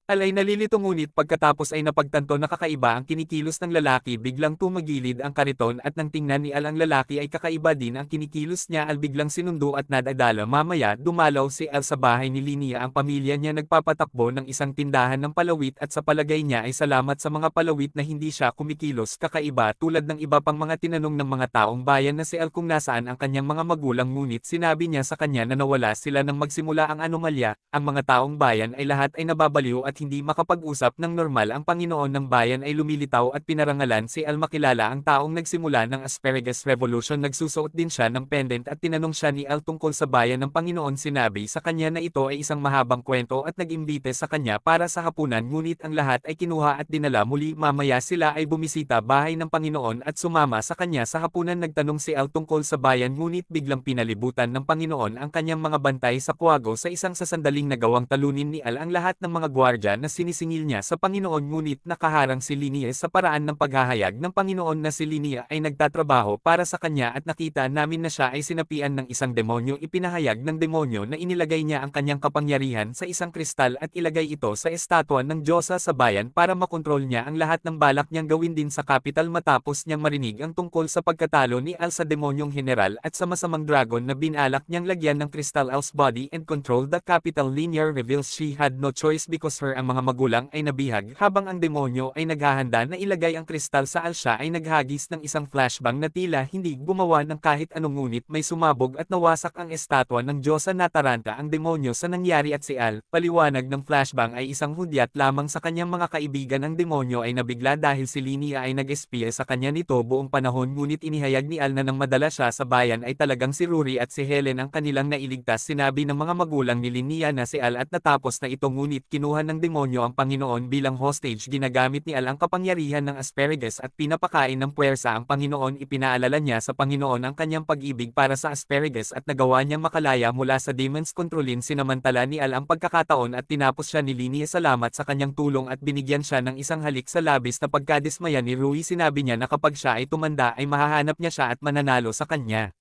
Al ay nalilito ngunit pagkatapos ay napagtanto na kakaiba ang kinikilos ng lalaki. Biglang tumagilid ang kariton at nang tingnan ni Al ang lalaki ay kakaiba din ang kinikilos niya. Al biglang sinundo at nadadala. Mamaya dumalaw si Al sa bahay ni Linnea. Ang pamilya niya nagpapatakbo ng isang tindahan ng palawit at sa palagay niya ay salamat sa mga palawit na hindi siya kumikilos. Kakaiba tulad ng iba pang mga tinanong ng mga taong bayan na si Al kung nasaan ang kanyang mga magulang ngunit sinabi niya sa kanya na nawala sila nang magsimula ang anomalya. Ang mga taong bayan ay lahat ay nababaliw at hindi makapag-usap ng normal. Ang Panginoon ng bayan ay lumilitaw at pinarangalan si Al. Makilala ang taong nagsimula ng Asparagus Revolution. Nagsusuot din siya ng pendant at tinanong siya ni Al tungkol sa bayan ng Panginoon. Sinabi sa kanya na ito ay isang mahabang kwento at nag-imbite sa kanya para sa hapunan ngunit ang lahat ay kinuha at dinala muli. Mamaya sila ay bumisita bahay ng Panginoon at sumama sa kanya sa hapunan. Nagtanong si Al tungkol sa bayan ngunit biglang pinalibutan ng Panginoon ang kanyang mga bantay sa kuwago. Sa isang sasandaling nagawang talunin ni Al ang lahat ng mga gwardya na sinisingil niya sa Panginoon ngunit nakaharang si Linnea sa paraan ng paghahayag ng Panginoon na si Linnea ay nagtatrabaho para sa kanya at nakita namin na siya ay sinapian ng isang demonyo. Ipinahayag ng demonyo na inilagay niya ang kanyang kapangyarihan sa isang kristal at ilagay ito sa estatwa ng Diyosa sa bayan para makontrol niya ang lahat ng balak niyang gawin din sa capital. Matapos niyang marinig ang tungkol sa pagkatalo ni Al sa demonyong general at sa masamang dragon na binalak niyang lagyan ng crystal Al's body and control the capital, Linnea reveals she had no choice because her ang mga magulang ay nabihag habang ang demonyo ay naghahanda na ilagay ang kristal sa Al. Siya ay naghagis ng isang flashbang na tila hindi gumawa ng kahit anong ngunit may sumabog at nawasak ang estatwa ng Diyosa Nataranta ang demonyo sa nangyari at si Al. Paliwanag ng flashbang ay isang hudyat lamang sa kanyang mga kaibigan. Ang demonyo ay nabigla dahil si Linnea ay nag-espiya sa kanya nito buong panahon ngunit inihayag ni Al na nang madala siya sa bayan ay talagang si Rory at si Helen ang kanilang nailigtas. Sinabi ng mga magulang ni Linnea na si Al at natapos na ito ngunit kinuha ng demonyo ang Panginoon bilang hostage. Ginagamit ni Al ang kapangyarihan ng asparagus at pinapakain ng puwersa ang Panginoon. Ipinaalala niya sa Panginoon ang kanyang pag-ibig para sa asparagus at nagawa niyang makalaya mula sa demon's controlin. Sinamantala ni Al ang pagkakataon at tinapos siya ni Linnea. Salamat sa kanyang tulong at binigyan siya ng isang halik sa labis na pagkadismaya ni Rui. Sinabi niya na kapag siya ay tumanda ay mahahanap niya siya at mananalo sa kanya.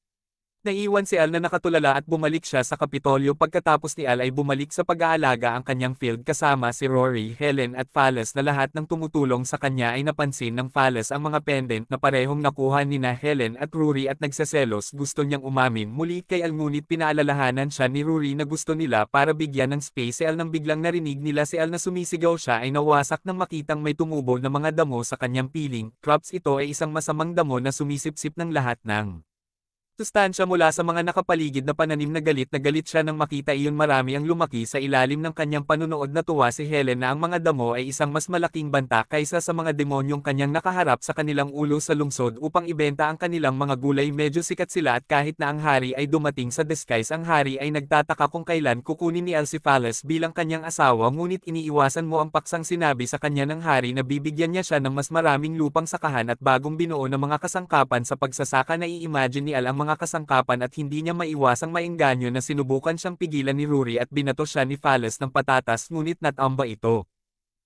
Naiwan si Al na nakatulala at bumalik siya sa Kapitolyo. Pagkatapos ni Al ay bumalik sa pag-aalaga ang kanyang field kasama si Rory, Helen at Fallas na lahat ng tumutulong sa kanya ay napansin ng Fallas ang mga pendant na parehong nakuha ni na Helen at Rory at nagseselos. Gusto niyang umamin muli kay Al ngunit pinaalalahanan siya ni Rory na gusto nila para bigyan ng space si Al. Nang biglang narinig nila si Al na sumisigaw, siya ay nawasak nang makitang may tumubo na mga damo sa kanyang piling. Crops, ito ay isang masamang damo na sumisipsip ng lahat ng sustansya mula sa mga nakapaligid na pananim. Na galit siya nang makita iyon. Marami ang lumaki sa ilalim ng kanyang panunood. Natuwa si Helen na ang mga damo ay isang mas malaking banta kaysa sa mga demonyong kanyang nakaharap sa kanilang ulo sa lungsod upang ibenta ang kanilang mga gulay. Medyo sikat sila at kahit na ang hari ay dumating sa disguise, ang hari ay nagtataka kung kailan kukunin ni Al si Fallas bilang kanyang asawa ngunit iniiwasan mo ang paksang. Sinabi sa kanya ng hari na bibigyan niya siya ng mas maraming lupang sakahan at bagong binuo na mga kasangkapan sa pagsasaka. Nai-imagine ni Al ang mga kasangkapan at hindi niya maiwasang maengganyo na sinubukan siyang pigilan ni Rory at binato siya ni Fallas ng patatas ngunit natamba ito.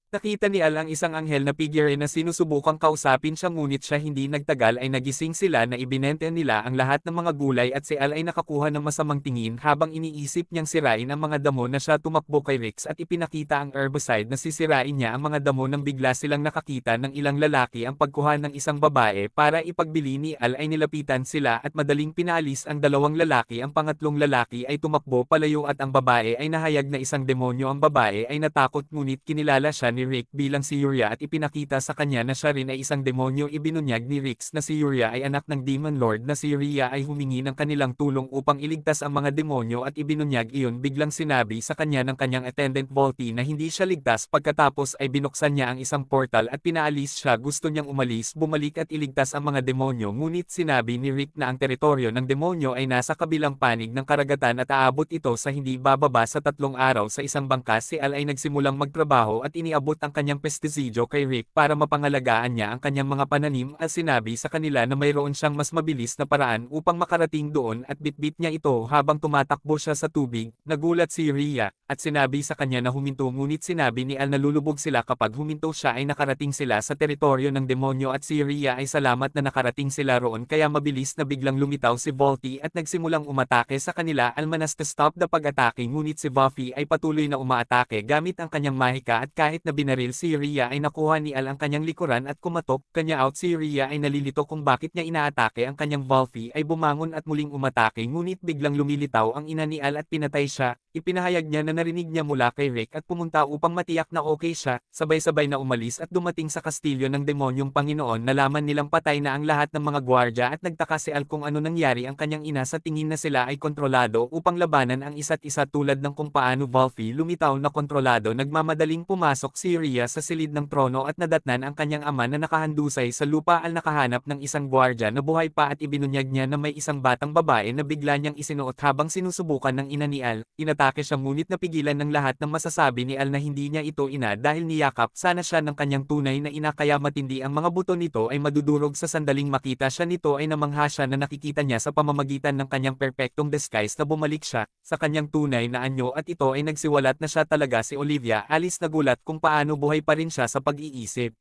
Nakita ni Al ang isang anghel na figure na sinusubukang kausapin siya ngunit siya hindi nagtagal ay nagising sila na ibinente nila ang lahat ng mga gulay at si Al ay nakakuha ng masamang tingin habang iniisip niyang sirain ang mga damo na siya tumakbo kay Rex at ipinakita ang herbicide na sisirain niya ang mga damo. Nang bigla silang nakakita ng ilang lalaki ang pagkuha ng isang babae para ipagbili ni Al ay nilapitan sila at madaling pinalis ang dalawang lalaki. Ang pangatlong lalaki ay tumakbo palayo at ang babae ay nahayag na isang demonyo. Ang babae ay natakot ngunit kinilala siya ni Rick bilang si Yuria at ipinakita sa kanya na siya rin ay isang demonyo. Ibinunyag ni Rix na si Yuria ay anak ng Demon Lord na si Yuria ay humingi ng kanilang tulong upang iligtas ang mga demonyo at ibinunyag iyon. Biglang sinabi sa kanya ng kanyang attendant Volty na hindi siya ligtas. Pagkatapos ay binuksan niya ang isang portal at pinaalis siya. Gusto niyang umalis, bumalik at iligtas ang mga demonyo ngunit sinabi ni Rick na ang teritoryo ng demonyo ay nasa kabilang panig ng karagatan at aabot ito sa hindi bababa sa 3 araw sa isang bangkas. Si Al ay nagsimulang magtrabaho at iniabot ang kanyang pestisidyo kay Rick para mapangalagaan niya ang kanyang mga pananim at sinabi sa kanila na mayroon siyang mas mabilis na paraan upang makarating doon at bitbit niya ito habang tumatakbo siya sa tubig. Nagulat si Yuria at sinabi sa kanya na huminto ngunit sinabi ni Al na lulubog sila kapag huminto siya ay nakarating sila sa teritoryo ng demonyo at si Yuria ay salamat na nakarating sila roon kaya mabilis na biglang lumitaw si Volty at nagsimulang umatake sa kanila. Almanas to stop the pag-atake ngunit si Buffy ay patuloy na umaatake gamit ang kanyang mahika at kahit na binaril si Yuria ay nakuha ni Al ang kanyang likuran at kumatok kanya out. Si Yuria ay nalilito kung bakit niya inaatake ang kanyang Buffy ay bumangon at muling umatake ngunit biglang lumilitaw ang ina ni Al at pinatay siya. Ipinahayag niya na narinig niya mula kay Rick at pumunta upang matiyak na okay siya. Sabay-sabay na umalis at dumating sa kastilyo ng demonyong Panginoon. Nalaman nilang patay na ang lahat ng mga gwardya at nagtaka si Al kung ano nangyari ang kanyang ina. Sa tingin na sila ay kontrolado upang labanan ang isa't isa tulad ng kung paano Buffy lumitaw na kontrolado. Nagmamadaling pumasok si Yuria sa silid ng trono at nadatnan ang kanyang ama na nakahandusay sa lupa. Al nakahanap ng isang gwardya na buhay pa at ibinunyag niya na may isang batang babae na bigla niyang isinuot habang sinusubukan ng ina ni Al. Inatake siya ngunit napigilan ng lahat ng masasabi ni Al na hindi niya ito ina dahil niyakap sana siya ng kanyang tunay na ina kaya matindi ang mga buto nito ay madudurog. Sa sandaling makita siya nito ay namangha siya na nakikita niya sa pamamagitan ng kanyang perpektong disguise na bumalik siya sa kanyang tunay na anyo at ito ay nagsiwalat na siya talaga si Olivia. Alice nagulat kung paano buhay pa rin siya sa pag-iisip.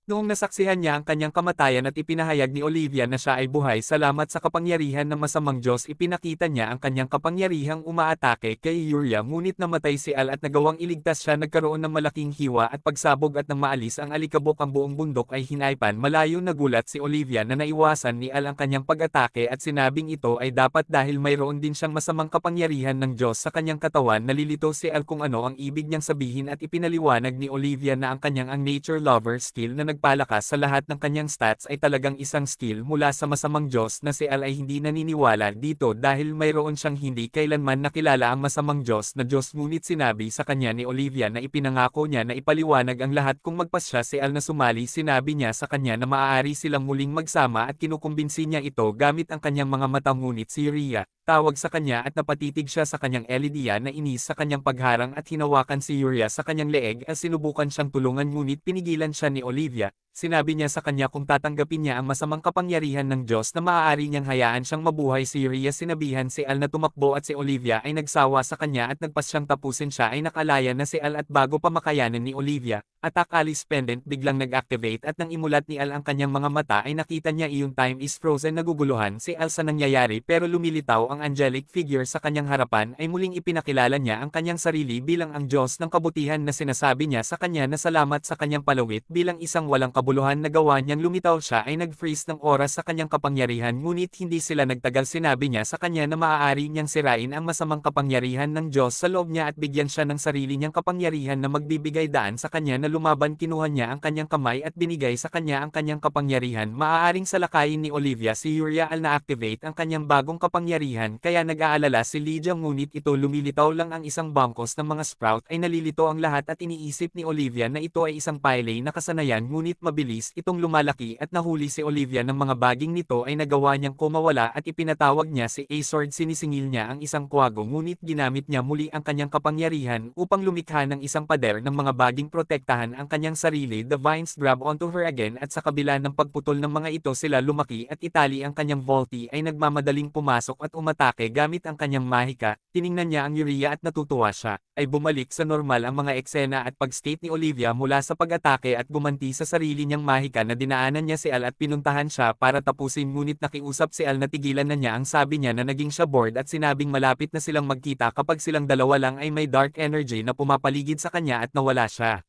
Noong nasaksihan niya ang kanyang kamatayan at ipinahayag ni Olivia na siya ay buhay salamat sa kapangyarihan ng masamang Diyos, ipinakita niya ang kanyang kapangyarihang umaatake kay Uriah, ngunit namatay si Al at nagawang iligtas siya. Nagkaroon ng malaking hiwa at pagsabog at nang maalis ang alikabok ang buong bundok ay hinaypan. Malayo nagulat si Olivia na naiwasan ni Al ang kanyang pag-atake at sinabing ito ay dapat dahil mayroon din siyang masamang kapangyarihan ng Diyos sa kanyang katawan. Nalilito si Al kung ano ang ibig niyang sabihin at ipinaliwanag ni Olivia na ang kanyang nature lover skill na nagpalakas sa lahat ng kanyang stats ay talagang isang skill mula sa masamang Diyos na si Al ay hindi naniniwala dito dahil mayroon siyang hindi kailanman nakilala ang masamang Diyos na Diyos. Ngunit sinabi sa kanya ni Olivia na ipinangako niya na ipaliwanag ang lahat kung magpasya si Al na sumali. Sinabi niya sa kanya na maaari silang muling magsama at kinukumbinsi niya ito gamit ang kanyang mga mata, ngunit si Uriah tawag sa kanya at napatitig siya sa kanyang Elidia na inis sa kanyang pagharang at hinawakan si Uriah sa kanyang leeg at sinubukan siyang tulungan, ngunit pinigilan siya ni Olivia. Sinabi niya sa kanya kung tatanggapin niya ang masamang kapangyarihan ng Diyos na maaari niyang hayaan siyang mabuhay. Si Uriah sinabihan si Al na tumakbo at si Olivia ay nagsawa sa kanya at nagpasyang tapusin siya ay nakalaya na si Al at bago pa makayanan ni Olivia, Attack Alice Pendant biglang nag-activate at nang imulat ni Al ang kanyang mga mata ay nakita niya iyon time is frozen. Naguguluhan si Al sa nangyayari pero lumilitaw ang angelic figure sa kanyang harapan ay muling ipinakilala niya ang kanyang sarili bilang ang Diyos ng kabutihan na sinasabi niya sa kanya na salamat sa kanyang palawit bilang isang walang kabuluhan na gawa niyang lumitaw. Siya ay nag-freeze ng oras sa kanyang kapangyarihan, ngunit hindi sila nagtagal. Sinabi niya sa kanya na maaari niyang sirain ang masamang kapangyarihan ng Diyos sa loob niya at bigyan siya ng sarili niyang kapangyarihan na magbibigay daan sa kanya na lumaban. Kinuha niya ang kanyang kamay at binigay sa kanya ang kanyang kapangyarihan. Maaaring salakayin ni Olivia si Uriah Al na-activate ang kanyang bagong kapangyarihan kaya nag-aalala si Lydia, ngunit ito lumilitaw lang ang isang bangkos ng mga sprout. Ay nalilito ang lahat at iniisip ni Olivia na ito ay isang pile na kasanayan, ngunit mabilis itong lumalaki at nahuli si Olivia ng mga baging nito ay nagawa niyang kumawala at ipinatawag niya si Azord. Sinisingil niya ang isang kwago, ngunit ginamit niya muli ang kanyang kapangyarihan upang lumikha ng isang pader ng mga baging protektahan ang kanyang sarili. The vines grab onto her again at sa kabila ng pagputol ng mga ito sila lumaki at itali ang kanyang Volti ay nagmamadaling pumasok at umatake gamit ang kanyang mahika. Tiningnan niya ang Uriah at natutuwa siya. Ay bumalik sa normal ang mga eksena at pag-skate ni Olivia mula sa pag-atake at gumanti sa sarili niyang mahika na dinaanan niya si Al at pinuntahan siya para tapusin, ngunit nakiusap si Al na tigilan na niya ang sabi niya na naging siya bored at sinabing malapit na silang magkita kapag silang dalawa lang ay may dark energy na pumapaligid sa kanya at nawala siya.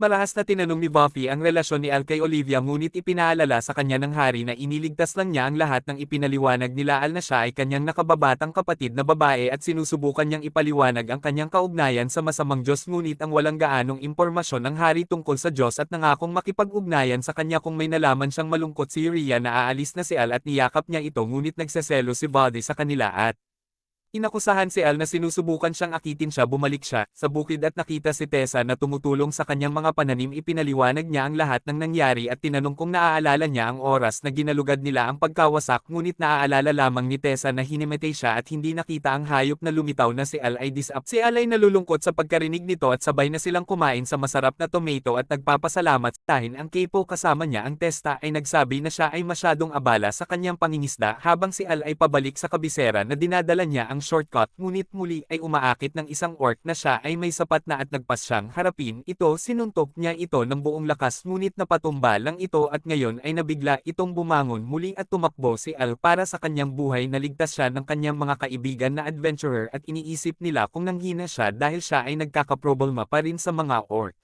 Marahas na tinanong ni Buffy ang relasyon ni Al kay Olivia, ngunit ipinaalala sa kanya ng hari na iniligtas lang niya ang lahat ng ipinaliwanag nila Al na siya ay kanyang nakababatang kapatid na babae at sinusubukan niyang ipaliwanag ang kanyang kaugnayan sa masamang Diyos, ngunit ang walang gaanong impormasyon ng hari tungkol sa Diyos at nangakong makipag-ugnayan sa kanya kung may nalaman siyang malungkot si Uriah na aalis na si Al at niyakap niya ito, ngunit nagseselo si Buddy sa kanila at inakusahan si Al na sinusubukan siyang akitin siya. Bumalik siya sa bukid at nakita si Tessa na tumutulong sa kanyang mga pananim. Ipinaliwanag niya ang lahat ng nangyari at tinanong kung naaalala niya ang oras na ginalugad nila ang pagkawasak, ngunit naaalala lamang ni Tessa na hinimatay siya at hindi nakita ang hayop na lumitaw na si Al ay disap. Si Al ay nalulungkot sa pagkarinig nito at sabay na silang kumain sa masarap na tomato at nagpapasalamat. Tahin ang Capo kasama niya ang Testa ay nagsabi na siya ay masyadong abala sa kanyang pangingisda habang si Al ay pabalik sa kabisera na dinadala niya ang shortcut, ngunit muli ay umaakit ng isang orc na siya ay may sapat na at nagpas siyang harapin ito. Sinuntok niya ito ng buong lakas, ngunit napatumba lang ito at ngayon ay nabigla itong bumangon muli at tumakbo si Al para sa kanyang buhay. Naligtas siya ng kanyang mga kaibigan na adventurer at iniisip nila kung nanghina siya dahil siya ay nagkakaproblema pa rin sa mga orc.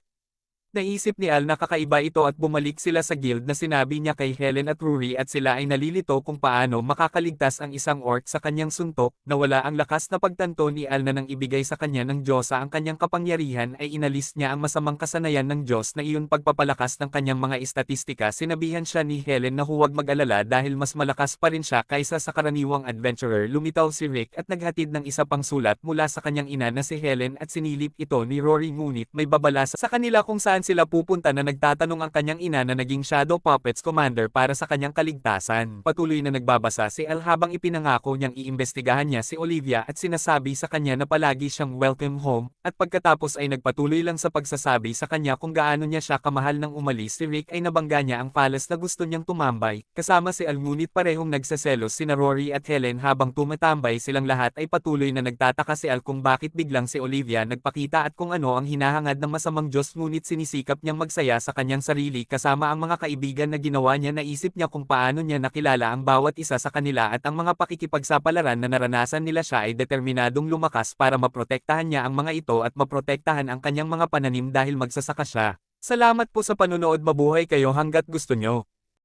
Naisip ni Al na kakaiba ito at bumalik sila sa guild na sinabi niya kay Helen at Rory at sila ay nalilito kung paano makakaligtas ang isang orc sa kanyang suntok. Nawala ang lakas na pagtanto ni Al na nang ibigay sa kanya ng Diyosa ang kanyang kapangyarihan ay inalis niya ang masamang kasanayan ng Diyos na iyon pagpapalakas ng kanyang mga estatistika. Sinabihan siya ni Helen na huwag mag-alala dahil mas malakas pa rin siya kaysa sa karaniwang adventurer. Lumitaw si Rick at naghatid ng isa pang sulat mula sa kanyang ina na si Helen at sinilip ito ni Rory, ngunit may babala sa kanila kung saan sila pupunta na nagtatanong ang kanyang ina na naging Shadow Puppets Commander para sa kanyang kaligtasan. Patuloy na nagbabasa si Al habang ipinangako niyang iimbestigahan niya si Olivia at sinasabi sa kanya na palagi siyang welcome home, at pagkatapos ay nagpatuloy lang sa pagsasabi sa kanya kung gaano niya siya kamahal. Nang umalis si Rick ay nabangga niya ang palace na gusto niyang tumambay kasama si Al, ngunit parehong nagseselos sina Rory at Helen. Habang tumatambay silang lahat ay patuloy na nagtataka si Al kung bakit biglang si Olivia nagpakita at kung ano ang hinahangad ng masamang Diyos, ngunit sinisisi pagsisikap niyang magsaya sa kanyang sarili kasama ang mga kaibigan na ginawa niya, naisip niya kung paano niya nakilala ang bawat isa sa kanila at ang mga pakikipagsapalaran na naranasan nila. Siya ay determinadong lumakas para maprotektahan niya ang mga ito at maprotektahan ang kanyang mga pananim dahil magsasaka siya. Salamat po sa panunood, mabuhay kayo hanggat gusto nyo.